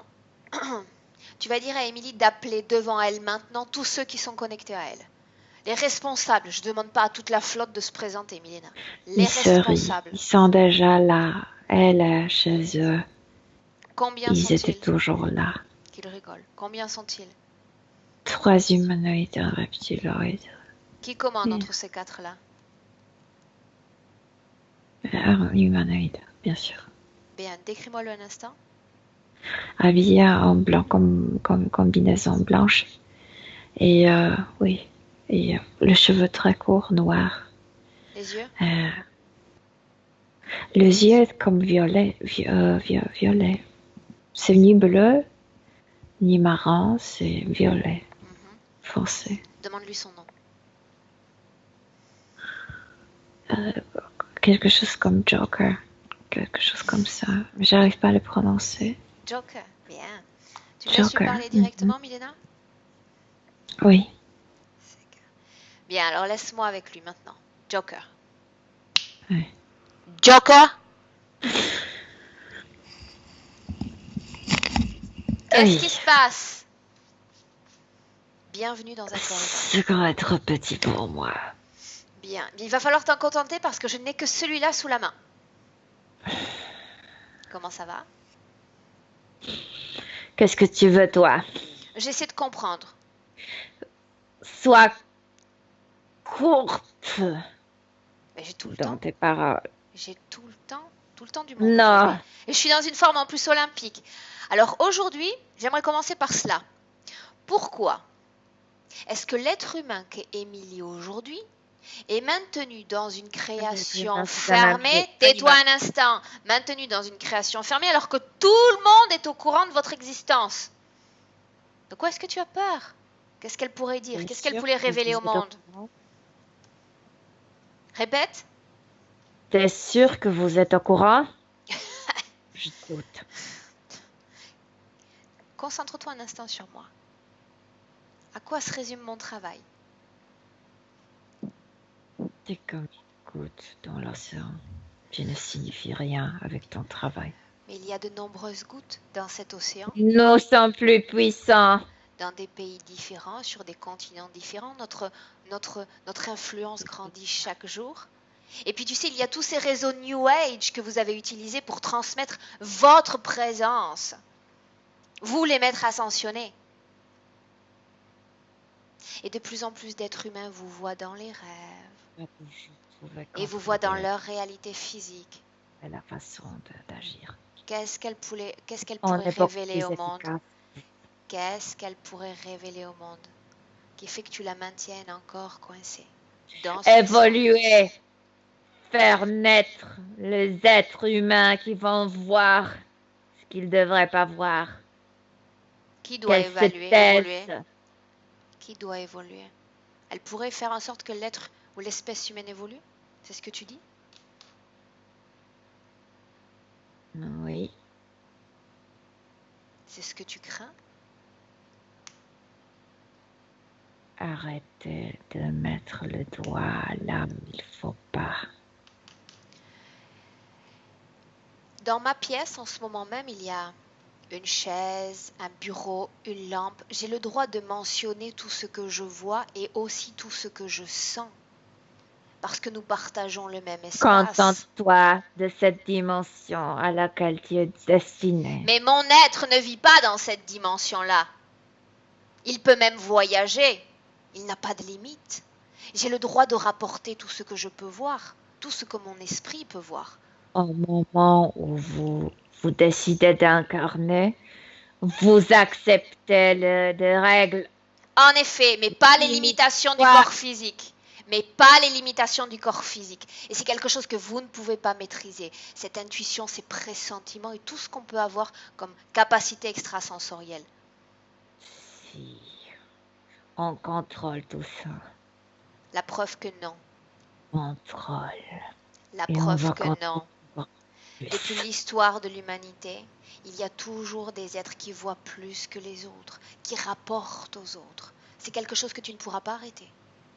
tu vas dire à Émilie d'appeler devant elle maintenant tous ceux qui sont connectés à elle. Les responsables, je ne demande pas à toute la flotte de se présenter, Milena. Les Ils se rient, responsables, ils sont déjà là. Elle est chez eux, combien ils étaient sont-ils? toujours là. Qu'ils rigolent. Combien sont-ils? 3 humanoïdes, un reptiloïde. Qui commande Et entre ces quatre-là? un humanoïde, bien sûr. Bien, décris-moi-le un instant. Habillé en blanc comme combinaison blanche. Et oui, et le cheveu très court, noir. Les yeux? Les yeux comme violet, violet. C'est ni bleu, ni marron, c'est violet, foncé. Demande-lui son nom. Quelque chose comme Joker, quelque chose comme ça. Mais j'arrive pas à le prononcer. Joker. Bien. Tu me laisses lui Joker. parler directement, Milena? Oui. Bien, alors laisse-moi avec lui maintenant. Joker. Oui. Joker? Qu'est-ce Oui. qui se passe? Bienvenue dans un corps humain. C'est quand même trop petit pour moi. Bien, il va falloir t'en contenter parce que je n'ai que celui-là sous la main. Comment ça va? Qu'est-ce que tu veux, toi? J'essaie de comprendre. Sois courte Mais j'ai tout le dans temps. tes paroles. J'ai tout le temps du monde Non. aujourd'hui. Et je suis dans une forme en plus olympique. Alors aujourd'hui, j'aimerais commencer par cela. Pourquoi est-ce que l'être humain qu'est Émilie aujourd'hui est maintenu dans une création fermée? Tais-toi un instant. Maintenu dans une création fermée alors que tout le monde est au courant de votre existence. De quoi est-ce que tu as peur? Qu'est-ce qu'elle pourrait dire? Qu'est-ce qu'elle pourrait révéler au monde? Répète. T'es sûr que vous êtes au courant? Je doute. Concentre-toi un instant sur moi. À quoi se résume mon travail? T'es comme une goutte dans l'océan. Tu ne signifies rien avec ton travail. Mais il y a de nombreuses gouttes dans cet océan. Nous sommes plus puissants. Dans des pays différents, sur des continents différents, notre influence grandit chaque jour. Et puis tu sais, il y a tous ces réseaux New Age que vous avez utilisés pour transmettre votre présence. Vous, les maîtres ascensionnés. Et de plus en plus d'êtres humains vous voient dans les rêves. Et vous voient dans leur réalité physique. Et la façon d'agir. Qu'est-ce qu'elle pourrait révéler au monde? Qu'est-ce qu'elle pourrait révéler au monde qui fait que tu la maintiennes encore coincée? Évoluer. Faire naître les êtres humains qui vont voir ce qu'ils ne devraient pas voir. Qui doit évoluer? Qui doit évoluer? Elle pourrait faire en sorte que l'être ou l'espèce humaine évolue? C'est ce que tu dis? Oui. C'est ce que tu crains? Arrêtez de mettre le doigt là où il ne faut pas. Dans ma pièce, en ce moment même, il y a une chaise, un bureau, une lampe. J'ai le droit de mentionner tout ce que je vois et aussi tout ce que je sens. Parce que nous partageons le même espace. Contente-toi de cette dimension à laquelle tu es destiné. Mais mon être ne vit pas dans cette dimension-là. Il peut même voyager. Il n'a pas de limite. J'ai le droit de rapporter tout ce que je peux voir, tout ce que mon esprit peut voir. Au moment où vous décidez d'incarner, vous acceptez les règles. En effet, mais pas les limitations du corps physique. Mais pas les limitations du corps physique. Et c'est quelque chose que vous ne pouvez pas maîtriser. Cette intuition, ces pressentiments et tout ce qu'on peut avoir comme capacité extrasensorielle. Si on contrôle tout ça. La preuve que non. Contrôle. La preuve que non. Depuis l'histoire de l'humanité, il y a toujours des êtres qui voient plus que les autres, qui rapportent aux autres. C'est quelque chose que tu ne pourras pas arrêter.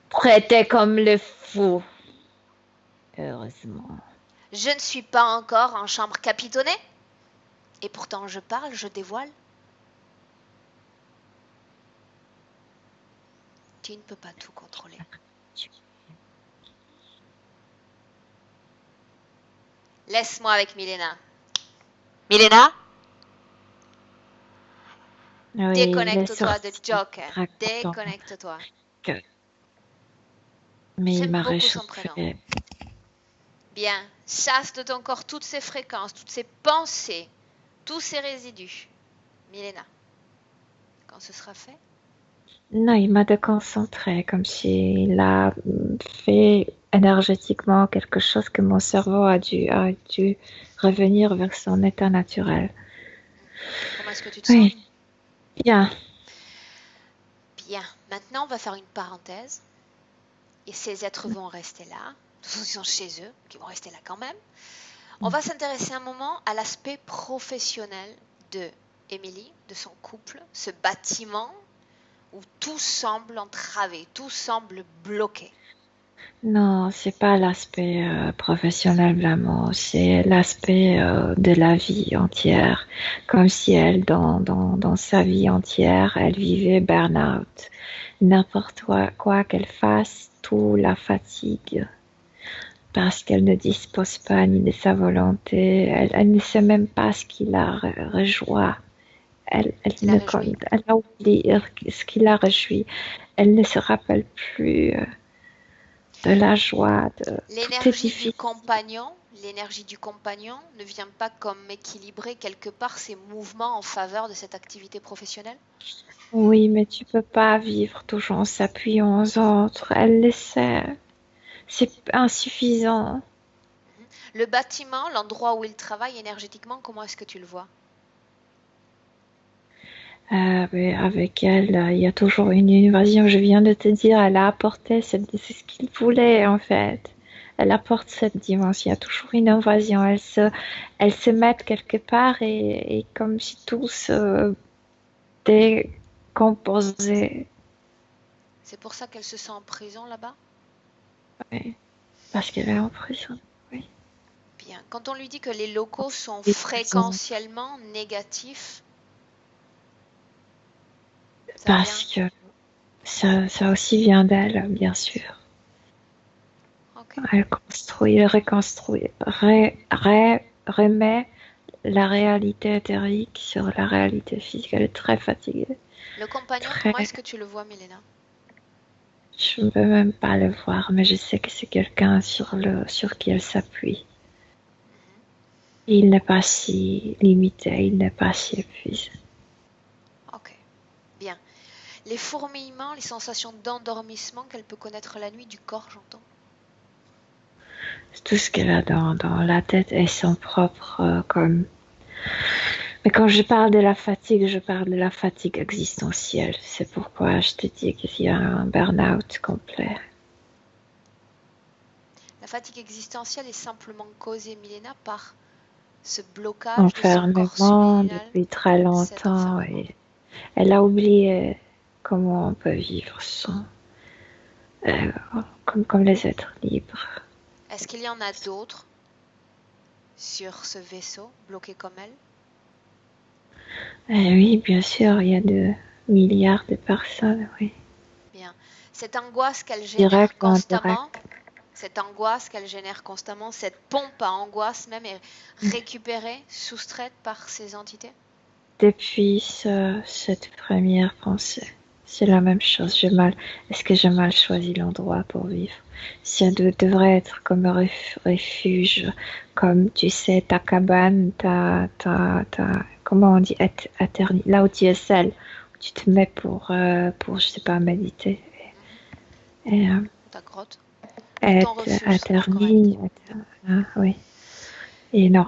Traité comme le fou. Heureusement. Je ne suis pas encore en chambre capitonnée. Et pourtant je parle, je dévoile. Tu ne peux pas tout contrôler. Laisse-moi avec Milena. Milena? Oui, déconnecte-toi de Joker. Déconnecte-toi. Mais il m'a beaucoup son prénom. réchauffé. Bien, chasse de ton corps toutes ces fréquences, toutes ces pensées, tous ces résidus. Milena, quand ce sera fait? Non, il m'a déconcentré, comme s'il a fait énergétiquement quelque chose que mon cerveau a dû revenir vers son état naturel. Comment est-ce que tu te sens? Bien. Bien. Maintenant, on va faire une parenthèse. Et ces êtres vont rester là. Ils sont chez eux, qui vont rester là quand même. On va s'intéresser un moment à l'aspect professionnel de Émilie, de son couple, ce bâtiment où tout semble entravé, tout semble bloqué. Non, c'est pas l'aspect professionnel vraiment, c'est l'aspect de la vie entière. Comme si elle, dans sa vie entière, elle vivait burn-out. N'importe quoi qu'elle fasse, tout la fatigue. parce qu'elle ne dispose pas ni de sa volonté. Elle ne sait même pas ce qui la rejoint. Elle a oublié ce qui la réjouit. Elle ne se rappelle plus de la joie. Tout est difficile. L'énergie du compagnon ne vient pas comme équilibrer quelque part ses mouvements en faveur de cette activité professionnelle? Oui, mais tu peux pas vivre toujours en s'appuyant aux autres. Elle le sait. C'est insuffisant. Le bâtiment, l'endroit où il travaille énergétiquement, comment est-ce que tu le vois? Mais avec elle, il y a toujours une invasion. Je viens de te dire, elle a apporté c'est ce qu'il voulait en fait. Elle apporte cette dimension. Il y a toujours une invasion. Elle se met quelque part et comme si tout se décomposait. C'est pour ça qu'elle se sent en prison là-bas? Oui, parce qu'elle est en prison. Oui. Bien. Quand on lui dit que les locaux sont Oui, fréquentiellement négatifs, ça parce vient. que ça aussi vient d'elle, bien sûr. Ok. Elle construit, reconstruit, remet la réalité éthérique sur la réalité physique. Elle est très fatiguée. Le compagnon, Très... comment est-ce que tu le vois, Milena? Je ne peux même pas le voir, mais je sais que c'est quelqu'un sur qui elle s'appuie. Il n'est pas si limité, il n'est pas si épuisé. Ok. Bien. Les fourmillements, les sensations d'endormissement qu'elle peut connaître la nuit du corps, j'entends. Tout ce qu'elle a dans la tête est son propre comme. Mais quand je parle de la fatigue, je parle de la fatigue existentielle. C'est pourquoi je te dis qu'il y a un burn-out complet. La fatigue existentielle est simplement causée, Milena, par ce blocage de son corps Enfermement subliminal, depuis très cet longtemps enfermement. et elle a oublié comment on peut vivre sans, euh, comme les êtres libres. Est-ce qu'il y en a d'autres sur ce vaisseau, bloqués comme elle? Oui, bien sûr, il y a 2 milliards de personnes, oui. Bien. Cette angoisse qu'elle génère Direct ou constamment, indirect. cette pompe à angoisse même est récupérée, soustraite par ces entités? Depuis cette première pensée, c'est la même chose. Est-ce que j'ai mal choisi l'endroit pour vivre? Si elle devrait être comme un refuge, comme tu sais, ta cabane, comment on dit, là où tu es seul, où tu te mets pour je sais pas, méditer. Et, Ta grotte? Ton être refuge, c'est plus correct. atterni, oui. Et non.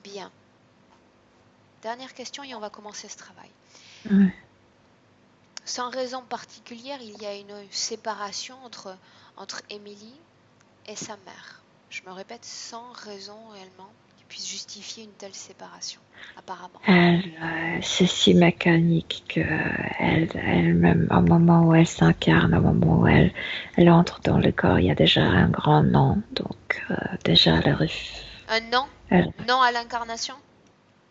Bien. Dernière question et on va commencer ce travail. Ouais. Sans raison particulière, il y a une séparation entre Émilie et sa mère. Je me répète, sans raison réellement qui puisse justifier une telle séparation, apparemment. C'est si mécanique que elle-même, au moment où elle s'incarne, au moment où elle entre dans le corps, il y a déjà un grand non. Donc, déjà, Un non? elle, Non à l'incarnation?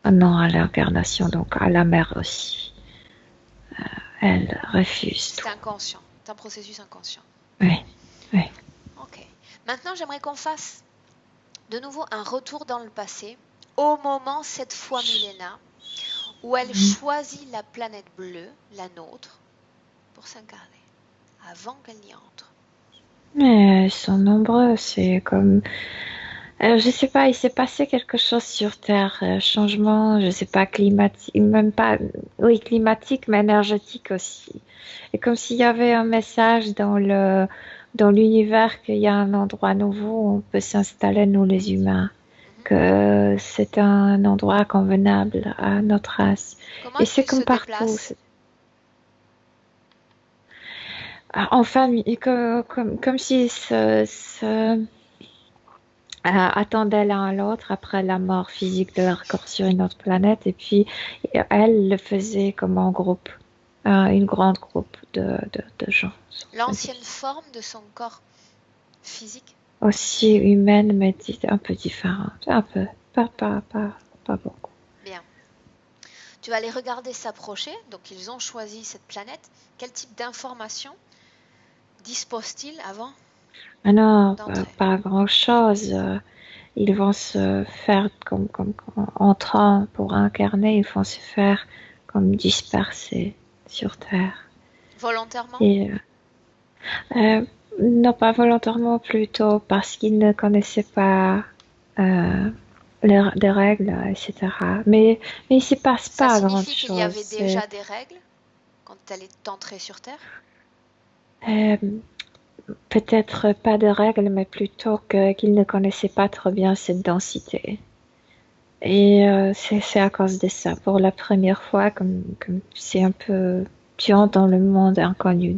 un non à l'incarnation, donc à la mère aussi. Elle refuse C'est tout. inconscient. C'est un processus inconscient. Oui, oui. Ok. Maintenant, j'aimerais qu'on fasse de nouveau un retour dans le passé, au moment, cette fois, Milena, où elle choisit la planète bleue, la nôtre, pour s'incarner, avant qu'elle n'y entre. Mais elles sont nombreux, c'est comme. Je sais pas, il s'est passé quelque chose sur Terre, changement, je sais pas, climatique, même pas, oui, climatique, mais énergétique aussi. Et comme s'il y avait un message dans l'univers qu'il y a un endroit nouveau où on peut s'installer, nous les humains, que c'est un endroit convenable à notre race. Comment Et est-ce c'est qu'il se comme partout. déplace? En famille, comme si attendaient l'un à l'autre après la mort physique de leur corps sur une autre planète. Et puis, elle le faisait comme en groupe, une grande groupe de gens. L'ancienne forme de son corps physique? Aussi humaine, mais un peu différente. Un peu. Pas beaucoup. Bien. Tu vas les regarder s'approcher, donc ils ont choisi cette planète. Quel type d'informations disposent-ils avant? Ah non, d'entrée? pas grand-chose. Ils vont se faire comme en train pour incarner, ils vont se faire comme disperser sur Terre. Volontairement? Et euh, non, pas volontairement, plutôt parce qu'ils ne connaissaient pas euh, les règles, etc. Mais il ne se passe Ça pas signifie qu'il y grand-chose. avait déjà des règles quand tu allais t'entrer sur Terre? Euh, Peut-être pas de règles, mais plutôt qu'ils ne connaissaient pas trop bien cette densité. Et c'est à cause de ça. Pour la première fois, comme c'est un peu... Tu entres dans le monde inconnu.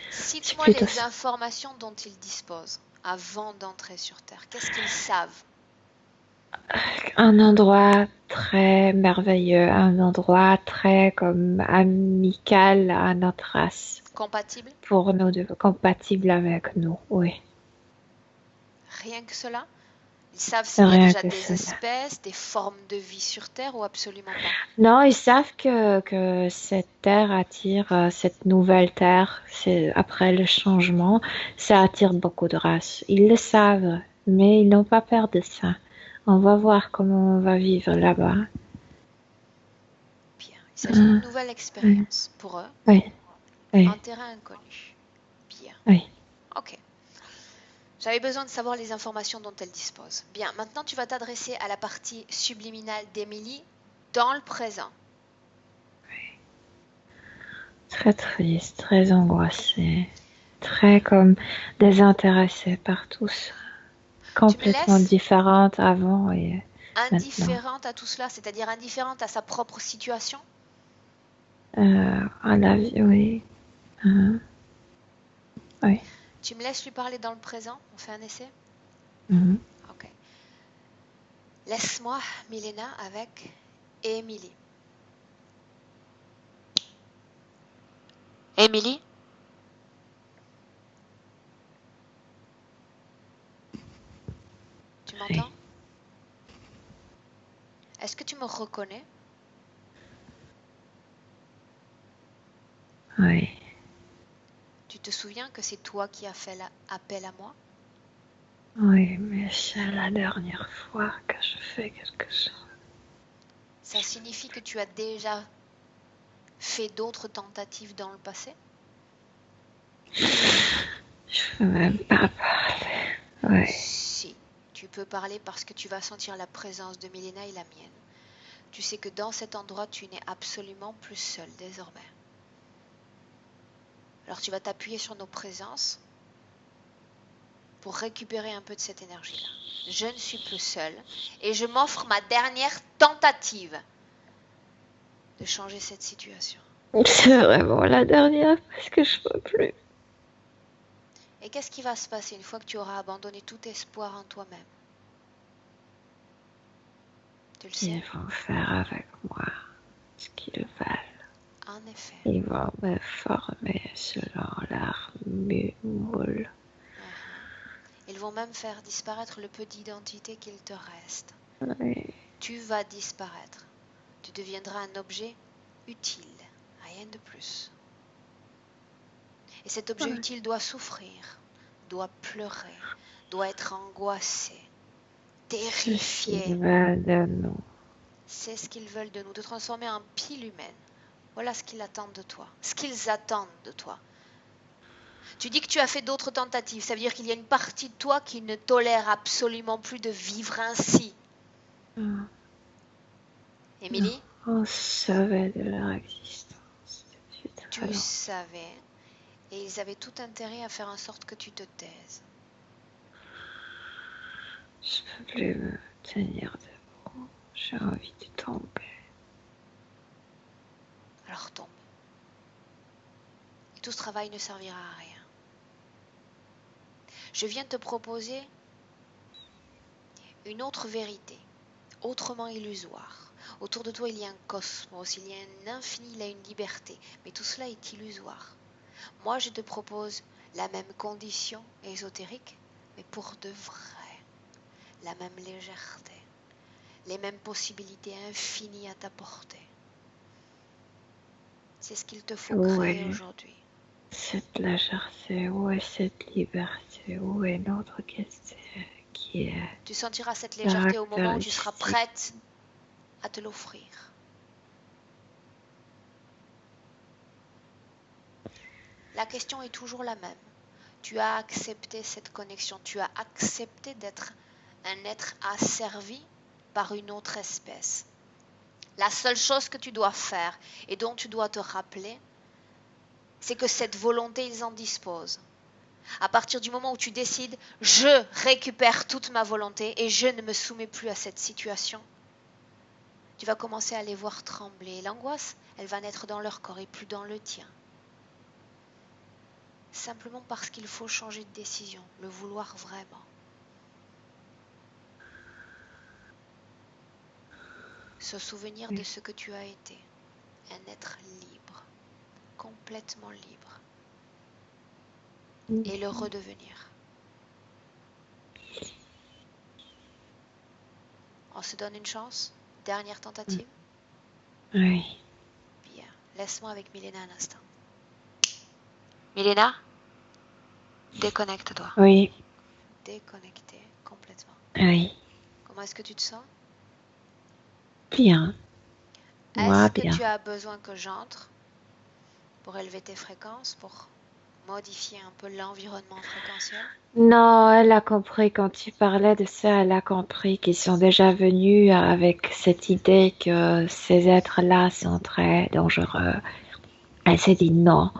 C'est Cite-moi plutôt les ça. informations dont ils disposent avant d'entrer sur Terre. Qu'est-ce qu'ils savent? Un endroit très merveilleux, un endroit très comme amical à notre race. Compatibles? Pour nous deux, compatible avec nous, oui. Rien que cela? Ils savent s'il y a Rien déjà que des cela. espèces, des formes de vie sur Terre ou absolument pas? Non, ils savent que cette terre attire, cette nouvelle terre, c'est, après le changement, ça attire beaucoup de races. Ils le savent, mais ils n'ont pas peur de ça. On va voir comment on va vivre là-bas. Bien. Il s'agit Ah, d'une nouvelle oui, expérience pour eux, oui, un oui, terrain inconnu. Bien. oui. Ok. J'avais besoin de savoir les informations dont elle dispose. Bien, maintenant tu vas t'adresser à la partie subliminale d'Emily dans le présent. Très triste, très angoissée, très comme désintéressée par tout ça. Tu me Complètement laisses différente avant et maintenant. indifférente à tout cela, c'est-à-dire indifférente à sa propre situation? À la vie, oui. euh, oui. Tu me laisses lui parler dans le présent? On fait un essai? Mhm. Ok. Laisse-moi, Milena, avec Emily. Emily, tu Oui. m'entends? Est-ce que tu me reconnais? Oui. Tu te souviens que c'est toi qui as fait appel à moi? Oui, mais c'est la dernière fois que je fais quelque chose. Ça signifie que tu as déjà fait d'autres tentatives dans le passé? Je peux même pas parler. Oui. Si, tu peux parler parce que tu vas sentir la présence de Milena et la mienne. Tu sais que dans cet endroit, tu n'es absolument plus seul désormais. Alors tu vas t'appuyer sur nos présences pour récupérer un peu de cette énergie-là. Je ne suis plus seule et je m'offre ma dernière tentative de changer cette situation. C'est vraiment la dernière parce que je peux plus. Et qu'est-ce qui va se passer une fois que tu auras abandonné tout espoir en toi-même? Tu le sais? Ils vont faire avec moi ce qu'ils veulent. En effet. Ils vont me former selon leur moule. Ils vont même faire disparaître le peu d'identité qu'il te reste. Oui. Tu vas disparaître. Tu deviendras un objet utile, rien de plus. Et cet objet utile doit souffrir, doit pleurer, doit être angoissé, C'est ce qu'ils terrifié. veulent de nous. C'est ce qu'ils veulent de nous, de transformer en pile humaine. Voilà ce qu'ils attendent de toi, ce qu'ils attendent de toi. Tu dis que tu as fait d'autres tentatives, ça veut dire qu'il y a une partie de toi qui ne tolère absolument plus de vivre ainsi. Non, non. Émilie, On savait de leur existence depuis très tu longtemps. savais, et ils avaient tout intérêt à faire en sorte que tu te taises. Je peux plus me tenir debout. J'ai envie de tomber. Alors tombe. Et tout ce travail ne servira à rien. Je viens te proposer une autre vérité, autrement illusoire. Autour de toi, il y a un cosmos, il y a un infini, il y a une liberté. Mais tout cela est illusoire. Moi, je te propose la même condition ésotérique, mais pour de vrai. La même légèreté, les mêmes possibilités infinies à ta portée. C'est ce qu'il te faut créer Oui, aujourd'hui. Cette légèreté, où est cette liberté, où est notre quête qui est Tu sentiras cette légèreté au moment où tu seras caractéristique. prête à te l'offrir. La question est toujours la même. Tu as accepté cette connexion, tu as accepté d'être un être asservi par une autre espèce. La seule chose que tu dois faire et dont tu dois te rappeler, c'est que cette volonté, ils en disposent. À partir du moment où tu décides, je récupère toute ma volonté et je ne me soumets plus à cette situation, tu vas commencer à les voir trembler. L'angoisse, elle va naître dans leur corps et plus dans le tien. Simplement parce qu'il faut changer de décision, le vouloir vraiment. Se souvenir de ce que tu as été, un être libre, complètement libre, et le redevenir. On se donne une chance? Dernière tentative? Oui. Bien. Laisse-moi avec Milena un instant. Milena, déconnecte-toi. Oui. Déconnectée complètement. Oui. Comment est-ce que tu te sens? Bien. Moi, Est-ce que bien. tu as besoin que j'entre pour élever tes fréquences, pour modifier un peu l'environnement fréquentiel? Non, elle a compris quand tu parlais de ça, elle a compris qu'ils sont déjà venus avec cette idée que ces êtres-là sont très dangereux. Elle s'est dit non,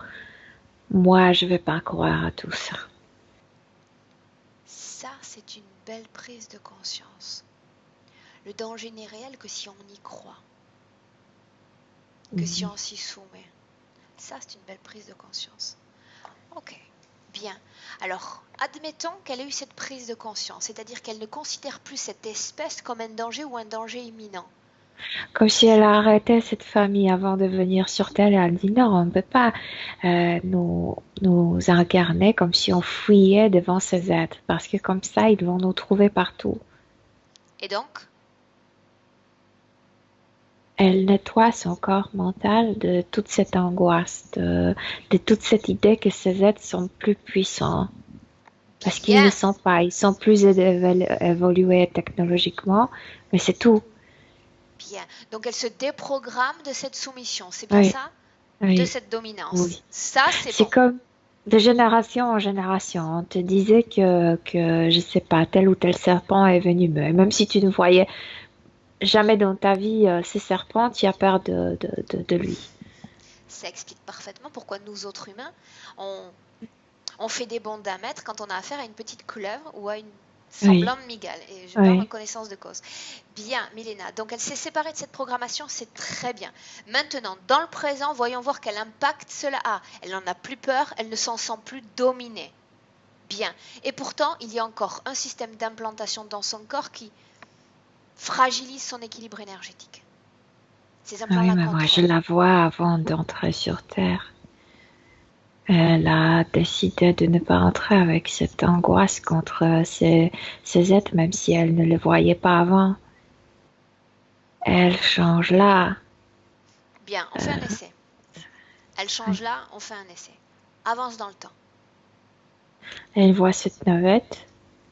moi je vais pas croire à tout ça. Ça, c'est une belle prise de conscience. Le danger n'est réel que si on y croit, que si on s'y soumet. Ça, c'est une belle prise de conscience. Ok, bien. Alors, admettons qu'elle ait eu cette prise de conscience, c'est-à-dire qu'elle ne considère plus cette espèce comme un danger ou un danger imminent. Comme si elle a arrêté cette famille avant de venir sur Terre. Elle dit non, on ne peut pas nous incarner comme si on fuyait devant ces êtres, parce que comme ça, ils vont nous trouver partout. Et donc, Elle nettoie son corps mental de toute cette angoisse, de toute cette idée que ces êtres sont plus puissants. Parce qu'ils ne le bien, sont pas, ils sont plus évolués technologiquement, mais c'est tout. bien. Donc, elle se déprogramme de cette soumission, c'est bien Oui, ça? De oui, cette dominance. oui. Ça, c'est C'est bon. comme de génération en génération. On te disait que, je sais pas, tel ou tel serpent est venu, mais même si tu ne voyais jamais dans ta vie ces serpents, tu as peur de lui. Ça explique parfaitement pourquoi nous autres humains, on fait des bonds d'un mètre quand on a affaire à une petite couleuvre ou à une Oui, semblante migale. Et je parle en oui. connaissance de cause. Bien, Milena. Donc elle s'est séparée de cette programmation, c'est très bien. Maintenant, dans le présent, voyons voir quel impact cela a. Elle n'en a plus peur, elle ne s'en sent plus dominée. Bien. Et pourtant, il y a encore un système d'implantation dans son corps qui fragilise son équilibre énergétique. Ces Ah implants oui, la mais moi je contrôlent. la vois avant d'entrer sur Terre. Elle a décidé de ne pas entrer avec cette angoisse contre ces êtres, même si elle ne le voyait pas avant. Elle change là. Bien, on fait un essai. Elle change là, on fait un essai. Avance dans le temps. Elle voit cette navette.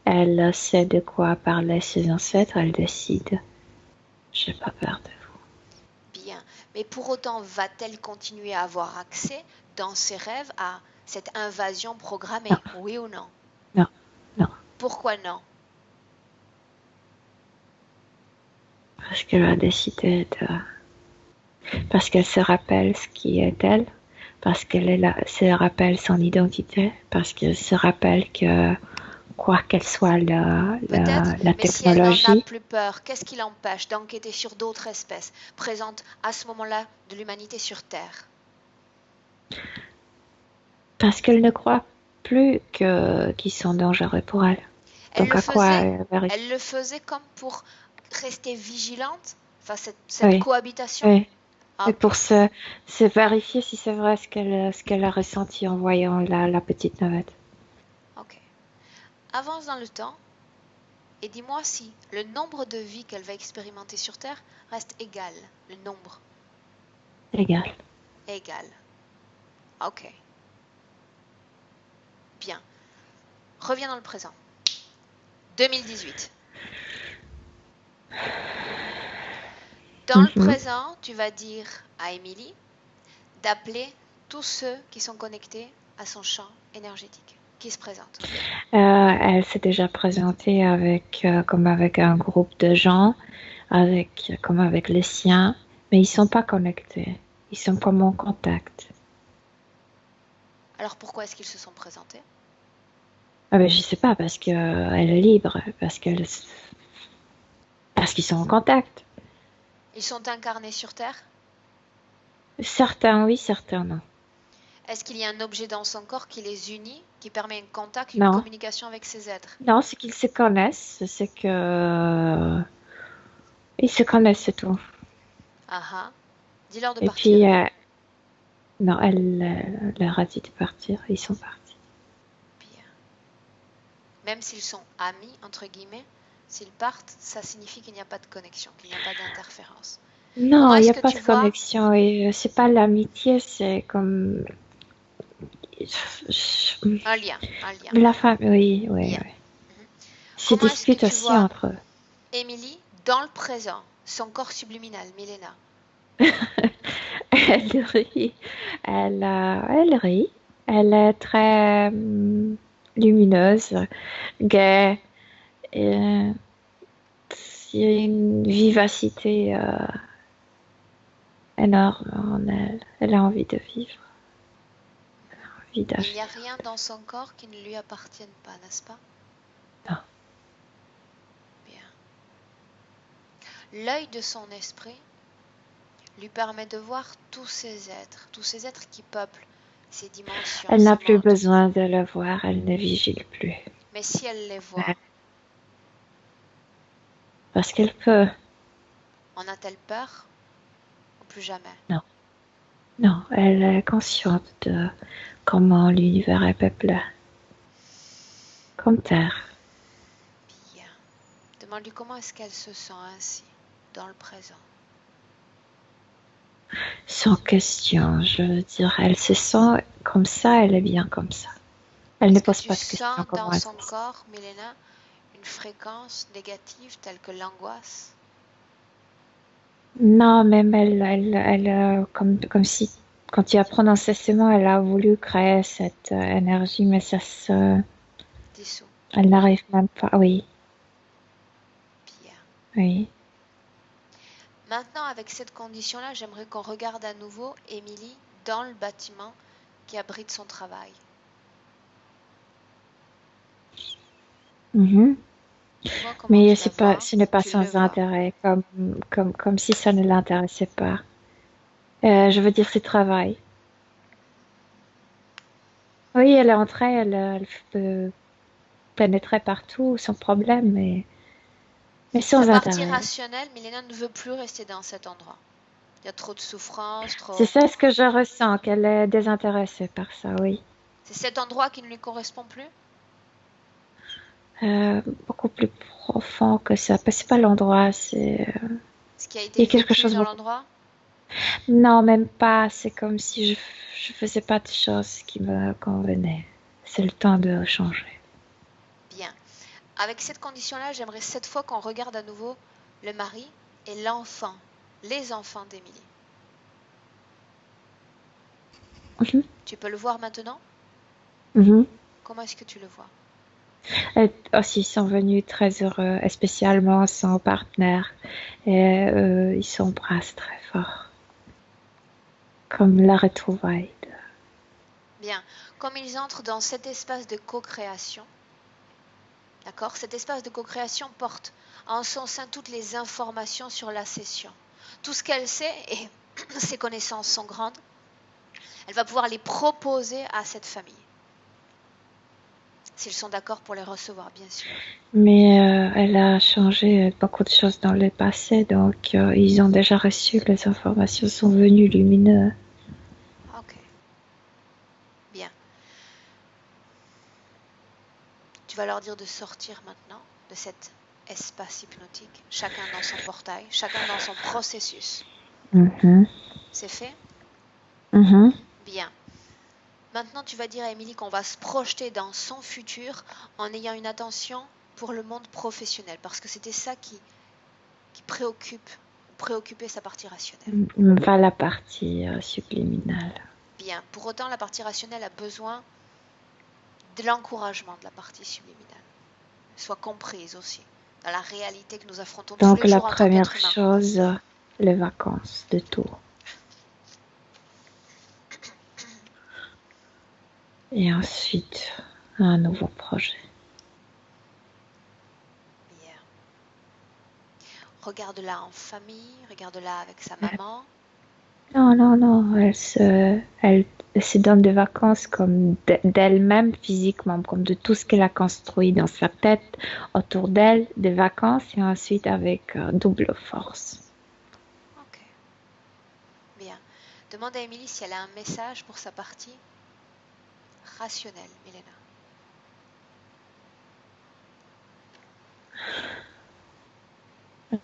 Elle sait de quoi parler ses ancêtres. Elle décide. J'ai pas peur de Bien. Mais pour autant, va-t-elle continuer à avoir accès dans ses rêves à cette invasion vous. programmée? Oui ou non? Non, non, non. Pourquoi non? Parce qu'elle a décidé de. Parce qu'elle se rappelle ce qui est elle. Parce qu'elle se rappelle son identité. Parce qu'elle se rappelle que quoi qu'elle soit Peut-être, la mais si elle n'en a technologie, plus peur, qu'est-ce qui l'empêche d'enquêter sur d'autres espèces présentes à ce moment-là de l'humanité sur Terre? parce qu'elle ne croit plus qu'ils sont dangereux pour elle. Elle Donc le à quoi faisait, elle vérifie? elle le faisait comme pour rester vigilante face à cette Oui, cohabitation? oui. Et Ok, pour se vérifier si c'est vrai ce qu'elle a ressenti en voyant la petite navette. ok. Avance dans le temps et dis-moi si le nombre de vies qu'elle va expérimenter sur Terre reste égal. Le nombre Égal. égal. Ok. Reviens dans le présent. 2018. Dans le présent, tu vas dire à Émilie d'appeler tous ceux qui sont connectés à son champ énergétique, qui se présentent. Elle s'est déjà présentée comme avec un groupe de gens, comme avec les siens, mais ils sont pas connectés. Ils sont comme en contact. Alors pourquoi est-ce qu'ils se sont présentés? Ah ben, je sais pas, parce qu'elle est libre, parce qu'ils sont en contact. Ils sont incarnés sur Terre? Certains oui, certains non. Est-ce qu'il y a un objet dans son corps qui les unit, qui permet un contact, une Non. communication avec ces êtres? Non, c'est qu'ils se connaissent, c'est que ils se connaissent, c'est tout. Ah ah. Dis-leur de Et partir. puis, non, elle leur a dit de partir, ils sont partis. Bien. Même s'ils sont amis, entre guillemets, s'ils partent, ça signifie qu'il n'y a pas de connexion, qu'il n'y a pas d'interférence. Non, il n'y a pas de vois connexion et c'est pas l'amitié, c'est comme un lien? la femme, oui. Bien. C'est Comment est-ce que dispute tu aussi vois entre eux. Émilie, dans le présent, son corps subliminal, Milena? Elle rit, elle rit, elle est très lumineuse, gaie, et il y a une vivacité énorme en elle. Elle a envie de vivre. Il n'y a rien dans son corps qui ne lui appartienne pas, n'est-ce pas? Non. Bien. L'œil de son esprit lui permet de voir tous ces êtres qui peuplent ces dimensions. Elle n'a plus besoin de le voir, elle ne vigile plus. Mais si elle les voit, parce qu'elle peut. En a-t-elle peur? Ou plus jamais? Non, elle est consciente de comment l'univers est peuplé. Comme Terre. Bien. Demande-lui comment est-ce qu'elle se sent ainsi, dans le présent. Sans question, je veux dire, elle se sent comme ça, elle est bien comme ça. Elle ne pose pas de questions. Tu sens dans son corps, Milena, une fréquence négative telle que l'angoisse? Non, même elle comme si, quand tu as prononcé ce mot, elle a voulu créer cette énergie, mais ça se dissout. Elle n'arrive même pas, oui. Bien. Oui. Maintenant, avec cette condition-là, j'aimerais qu'on regarde à nouveau Émilie dans le bâtiment qui abrite son travail. Mm-hmm. Mais ce n'est pas sans intérêt, comme si ça ne l'intéressait pas. Je veux dire, c'est travail. Oui, elle est entrée, elle peut pénétrer partout sans problème, mais sans intérêt. La partie rationnelle, Milena ne veut plus rester dans cet endroit. Il y a trop de souffrance, trop... C'est ça ce que je ressens, qu'elle est désintéressée par ça, oui. C'est cet endroit qui ne lui correspond plus? Beaucoup plus profond que ça. C'est pas l'endroit, c'est... Ce qui a été quelque chose dans l'endroit? Non, même pas. C'est comme si je faisais pas de choses qui me convenaient. C'est le temps de changer. Bien. Avec cette condition-là, j'aimerais cette fois qu'on regarde à nouveau le mari et l'enfant, les enfants d'Émilie. Mm-hmm. Tu peux le voir maintenant? Mm-hmm. Comment est-ce que tu le vois? Aussi, ils sont venus très heureux, et spécialement son partenaire. Et ils s'embrassent très fort. Comme la retrouvaille. Bien. Comme ils entrent dans cet espace de co-création, d'accord? Cet espace de co-création porte en son sein toutes les informations sur la session. Tout ce qu'elle sait, et ses connaissances sont grandes, elle va pouvoir les proposer à cette famille. S'ils sont d'accord pour les recevoir, bien sûr. Mais elle a changé beaucoup de choses dans le passé, donc ils ont déjà reçu, les informations sont venues lumineuses. Ok. Bien. Tu vas leur dire de sortir maintenant de cet espace hypnotique, chacun dans son portail, chacun dans son processus. Mm-hmm. C'est fait? Mm-hmm. Bien. Maintenant, tu vas dire à Émilie qu'on va se projeter dans son futur en ayant une attention pour le monde professionnel, parce que c'était ça qui préoccupait sa partie rationnelle. Pas la partie subliminale. Bien, pour autant, la partie rationnelle a besoin de l'encouragement de la partie subliminale, soit comprise aussi, dans la réalité que nous affrontons tous Donc les la jours en tant première qu'être humain. chose, les vacances de Tours. Et ensuite, un nouveau projet. Bien. Regarde-la en famille, regarde-la avec sa maman. Non, elle se donne des vacances comme d'elle-même physiquement, comme de tout ce qu'elle a construit dans sa tête autour d'elle, des vacances et ensuite avec double force. Ok. Bien. Demande à Émilie si elle a un message pour sa partie rationnelle, Milena.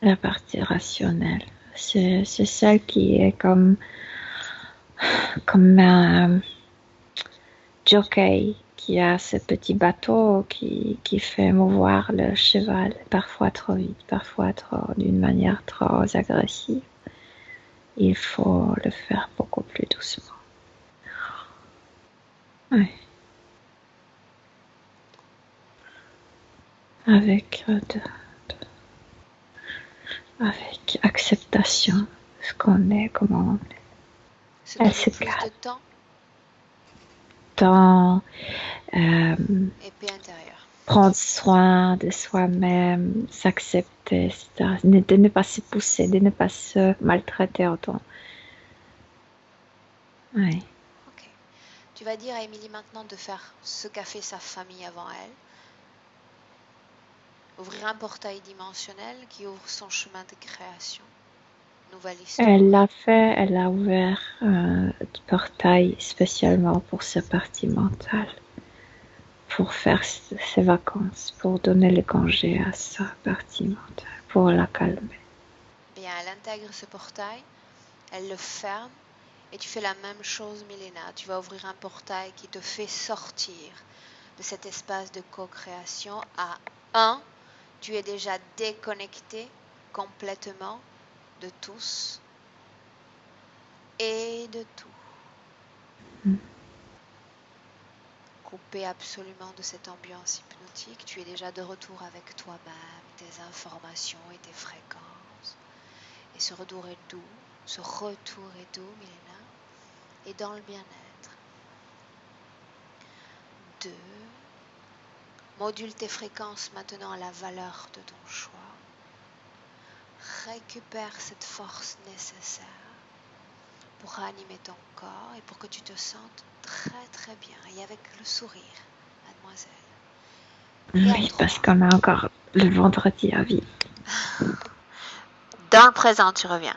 La partie rationnelle, c'est celle qui est comme un jockey qui a ce petit bateau qui fait mouvoir le cheval, parfois trop vite, parfois d'une manière trop agressive. Il faut le faire beaucoup plus doucement. Oui. Avec acceptation, ce qu'on est, comment on est. Se Elle donner se plus calme. de temps Temps, et paix intérieure. prendre soin de soi-même, s'accepter, etc. De ne pas se pousser, de ne pas se maltraiter autant. Oui. Ok. Tu vas dire à Émilie maintenant de faire ce qu'a fait sa famille avant elle. Ouvrir un portail dimensionnel qui ouvre son chemin de création. Nouvelle histoire. Elle l'a fait, elle a ouvert un portail spécialement pour sa partie mentale, pour faire ses vacances, pour donner le congé à sa partie mentale, pour la calmer. Bien, elle intègre ce portail, elle le ferme et tu fais la même chose, Milena. Tu vas ouvrir un portail qui te fait sortir de cet espace de co-création à 1. Tu es déjà déconnecté complètement de tous et de tout. Coupé absolument de cette ambiance hypnotique, tu es déjà de retour avec toi-même, tes informations et tes fréquences. Et ce retour est doux, Milena, et dans le bien-être. 2. Module tes fréquences maintenant à la valeur de ton choix. Récupère cette force nécessaire pour ranimer ton corps et pour que tu te sentes très très bien et avec le sourire, mademoiselle. Oui, parce qu'on a encore le vendredi à vivre. Dans le présent, tu reviens.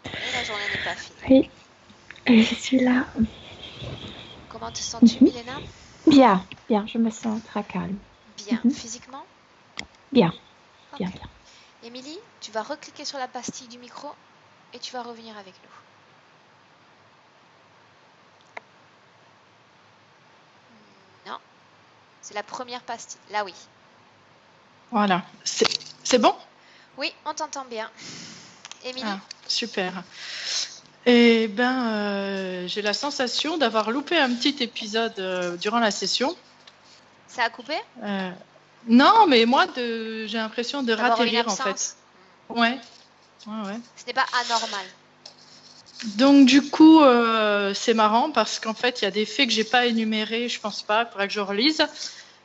Et la journée n'est pas finie. Oui, et je suis là. Comment te sens-tu, Milena? Bien, je me sens très calme. Bien. Physiquement? Bien. Émilie, tu vas recliquer sur la pastille du micro et tu vas revenir avec nous. Non, c'est la première pastille. Là, oui. Voilà. C'est bon? Oui, on t'entend bien. Émilie? Ah, super. Eh bien, j'ai la sensation d'avoir loupé un petit épisode durant la session. Ça a coupé? Non, mais moi, j'ai l'impression de ratterrir, en fait. Ouais. Ce n'est pas anormal. Donc, du coup, c'est marrant parce qu'en fait, il y a des faits que j'ai pas énumérés, je pense pas, il faudrait que je relise.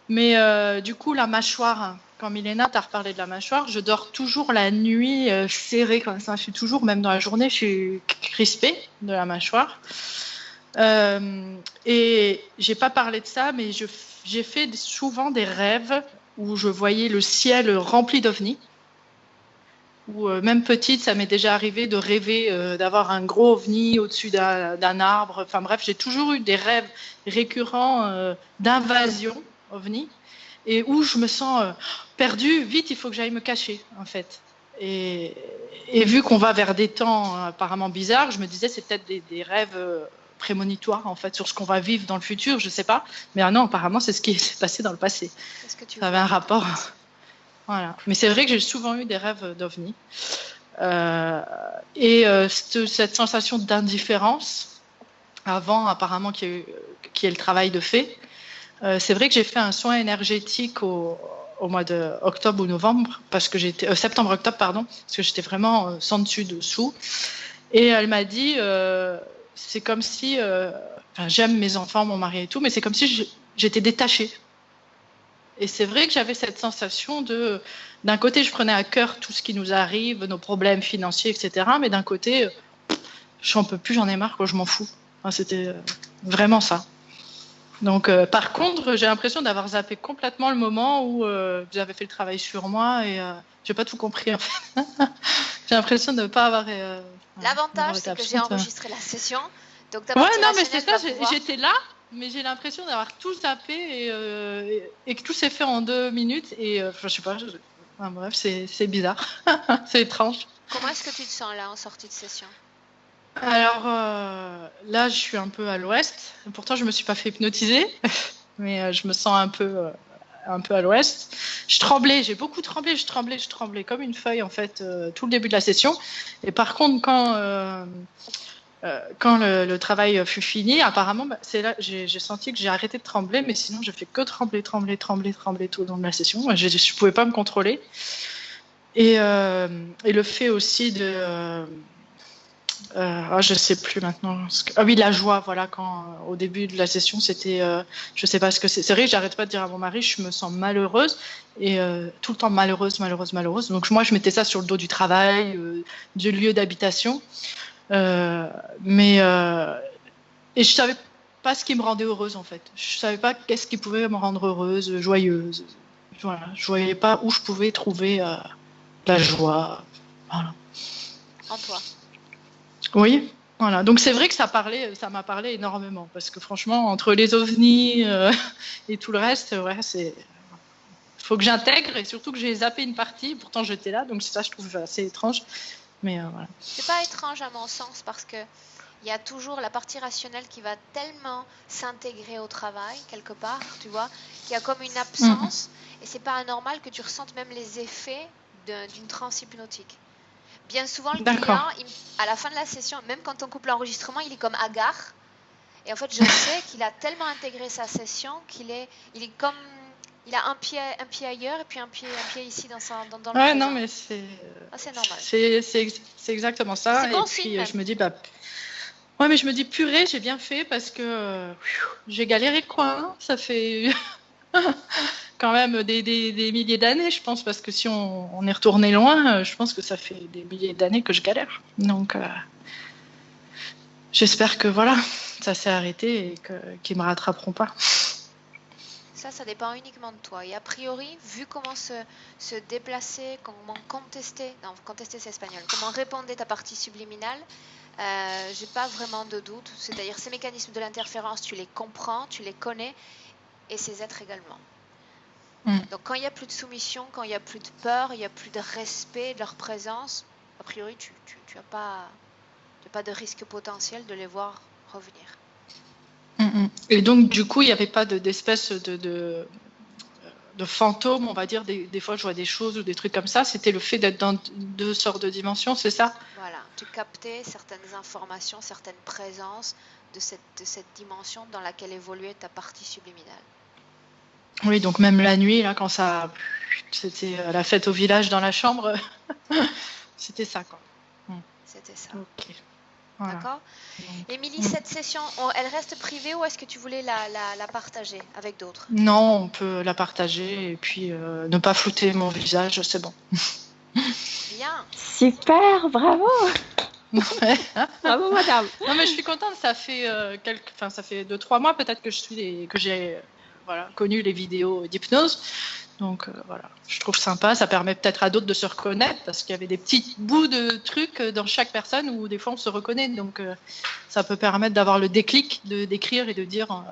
Mais du coup, la mâchoire, quand Milena t'a reparlé de la mâchoire, je dors toujours la nuit serrée comme ça. Je suis toujours, même dans la journée, je suis crispée de la mâchoire. Et j'ai pas parlé de ça, mais j'ai fait souvent des rêves où je voyais le ciel rempli d'ovnis. Ou même petite, ça m'est déjà arrivé de rêver d'avoir un gros ovni au-dessus d'un arbre. Enfin bref, j'ai toujours eu des rêves récurrents d'invasion ovni et où je me sens perdue. Vite, il faut que j'aille me cacher, en fait. Et vu qu'on va vers des temps apparemment bizarres, je me disais c'est peut-être des rêves prémonitoire en fait sur ce qu'on va vivre dans le futur, je sais pas. Mais non, apparemment c'est ce qui s'est passé dans le passé. Qu'est-ce que tu Ça avait vois un rapport. Voilà. Mais c'est vrai que j'ai souvent eu des rêves d'ovnis. Cette sensation d'indifférence, avant apparemment qu'il y ait le travail de fait, c'est vrai que j'ai fait un soin énergétique au mois de octobre ou novembre, parce que j'étais septembre-octobre, pardon, parce que j'étais vraiment sans dessus dessous. Et elle m'a dit, c'est comme si, j'aime mes enfants, mon mari et tout, mais c'est comme si j'étais détachée. Et c'est vrai que j'avais cette sensation d'un côté, je prenais à cœur tout ce qui nous arrive, nos problèmes financiers, etc. Mais d'un côté, j'en peux plus, j'en ai marre, quoi, je m'en fous. Enfin, c'était vraiment ça. Donc, par contre, j'ai l'impression d'avoir zappé complètement le moment où vous avez fait le travail sur moi et j'ai pas tout compris en fait. J'ai l'impression de ne pas avoir. L'avantage, c'est que j'ai enregistré la session. Donc, ta ouais, partie non, mais c'est rationnelle ça, va pouvoir- j'étais là, mais j'ai l'impression d'avoir tout zappé et que tout s'est fait en 2 minutes. Et je sais pas, enfin, bref, c'est bizarre. C'est étrange. Comment est-ce que tu te sens là en sortie de session? Alors là, je suis un peu à l'ouest. Pourtant, je me suis pas fait hypnotiser, mais je me sens un peu à l'ouest. Je tremblais, j'ai beaucoup tremblé, je tremblais comme une feuille en fait tout le début de la session. Et par contre, quand le travail fut fini, apparemment, c'est là j'ai senti que j'ai arrêté de trembler, mais sinon, je fais que trembler tout le long de la session. Je pouvais pas me contrôler. Et le fait aussi de je sais plus maintenant. Ah oui, la joie, voilà, quand au début de la session, c'était, je sais pas ce que c'est. C'est vrai que j'arrête pas de dire à mon mari, je me sens malheureuse et tout le temps malheureuse. Donc moi, je mettais ça sur le dos du travail, du lieu d'habitation, mais et je savais pas ce qui me rendait heureuse en fait. Je savais pas qu'est-ce qui pouvait me rendre heureuse, joyeuse. Voilà, je voyais pas où je pouvais trouver la joie. Voilà. En toi. Oui, voilà. Donc c'est vrai que ça m'a parlé énormément parce que franchement, entre les ovnis et tout le reste, ouais, faut que j'intègre et surtout que j'ai zappé une partie. Pourtant j'étais là, donc ça je trouve assez étrange. Mais voilà. C'est pas étrange à mon sens parce que il y a toujours la partie rationnelle qui va tellement s'intégrer au travail quelque part, tu vois, qu'il y a comme une absence et c'est pas anormal que tu ressentes même les effets d'une transe hypnotique. Bien souvent, le client, à la fin de la session, même quand on coupe l'enregistrement, il est comme hagard. Et en fait, je sais qu'il a tellement intégré sa session qu'il est comme, il a un pied ailleurs et puis un pied ici dans le ouais, présent. non, mais c'est normal. C'est exactement ça. C'est bon et puis signe, je me dis ouais, mais je me dis purée, j'ai bien fait parce que j'ai galéré quoi. Hein, ça fait quand même des milliers d'années, je pense, parce que si on est retourné loin, je pense que ça fait des milliers d'années que je galère. Donc, j'espère que voilà, ça s'est arrêté et qu'ils me rattraperont pas. Ça dépend uniquement de toi. Et a priori, vu comment se déplacer, comment contester c'est espagnol, comment répondre ta partie subliminale, j'ai pas vraiment de doute. C'est-à-dire ces mécanismes de l'interférence, tu les comprends, tu les connais, et ces êtres également. Donc quand il n'y a plus de soumission, quand il n'y a plus de peur, il n'y a plus de respect de leur présence, a priori tu n'as pas de risque potentiel de les voir revenir. Et donc du coup il n'y avait pas d'espèce de fantômes, on va dire, des fois je vois des choses ou des trucs comme ça, c'était le fait d'être dans 2 sortes de dimensions, c'est ça? Voilà, tu captais certaines informations, certaines présences de cette dimension dans laquelle évoluait ta partie subliminale. Oui, donc même la nuit, là, quand c'était la fête au village dans la chambre, c'était ça, quoi. C'était ça. Ok. Voilà. D'accord. Émilie, cette session, elle reste privée ou est-ce que tu voulais la partager avec d'autres? Non, on peut la partager et puis ne pas flouter mon visage, c'est bon. Bien. Super, bravo. Bravo, madame. Non, mais je suis contente, ça fait ça fait 2-3 mois peut-être que j'ai connu les vidéos d'hypnose. Donc voilà, je trouve sympa, ça permet peut-être à d'autres de se reconnaître parce qu'il y avait des petits bouts de trucs dans chaque personne où des fois on se reconnaît. Donc ça peut permettre d'avoir le déclic, d'écrire et de dire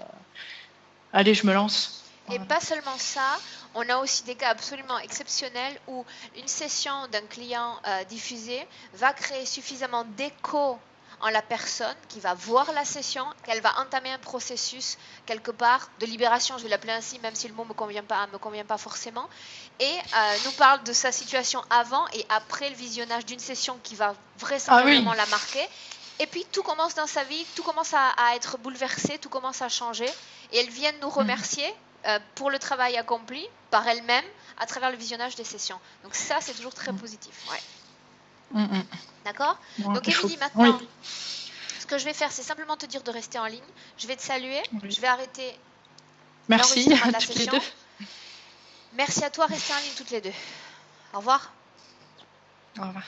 allez, je me lance. Et pas seulement ça, on a aussi des cas absolument exceptionnels où une session d'un client diffusé va créer suffisamment d'écho en la personne qui va voir la session, qu'elle va entamer un processus quelque part de libération, je vais l'appeler ainsi, même si le mot me convient pas forcément, et nous parle de sa situation avant et après le visionnage d'une session qui va vraisemblablement la marquer. Et puis tout commence dans sa vie, tout commence à être bouleversé, tout commence à changer, et elle vient nous remercier pour le travail accompli par elle-même à travers le visionnage des sessions. Donc ça, c'est toujours très positif. Ouais. D'accord ? Donc Émilie, maintenant, ce que je vais faire, c'est simplement te dire de rester en ligne. Je vais te saluer. Je vais arrêter l'enregistrement de la session. Merci à toi, restez en ligne toutes les deux. Au revoir. Au revoir.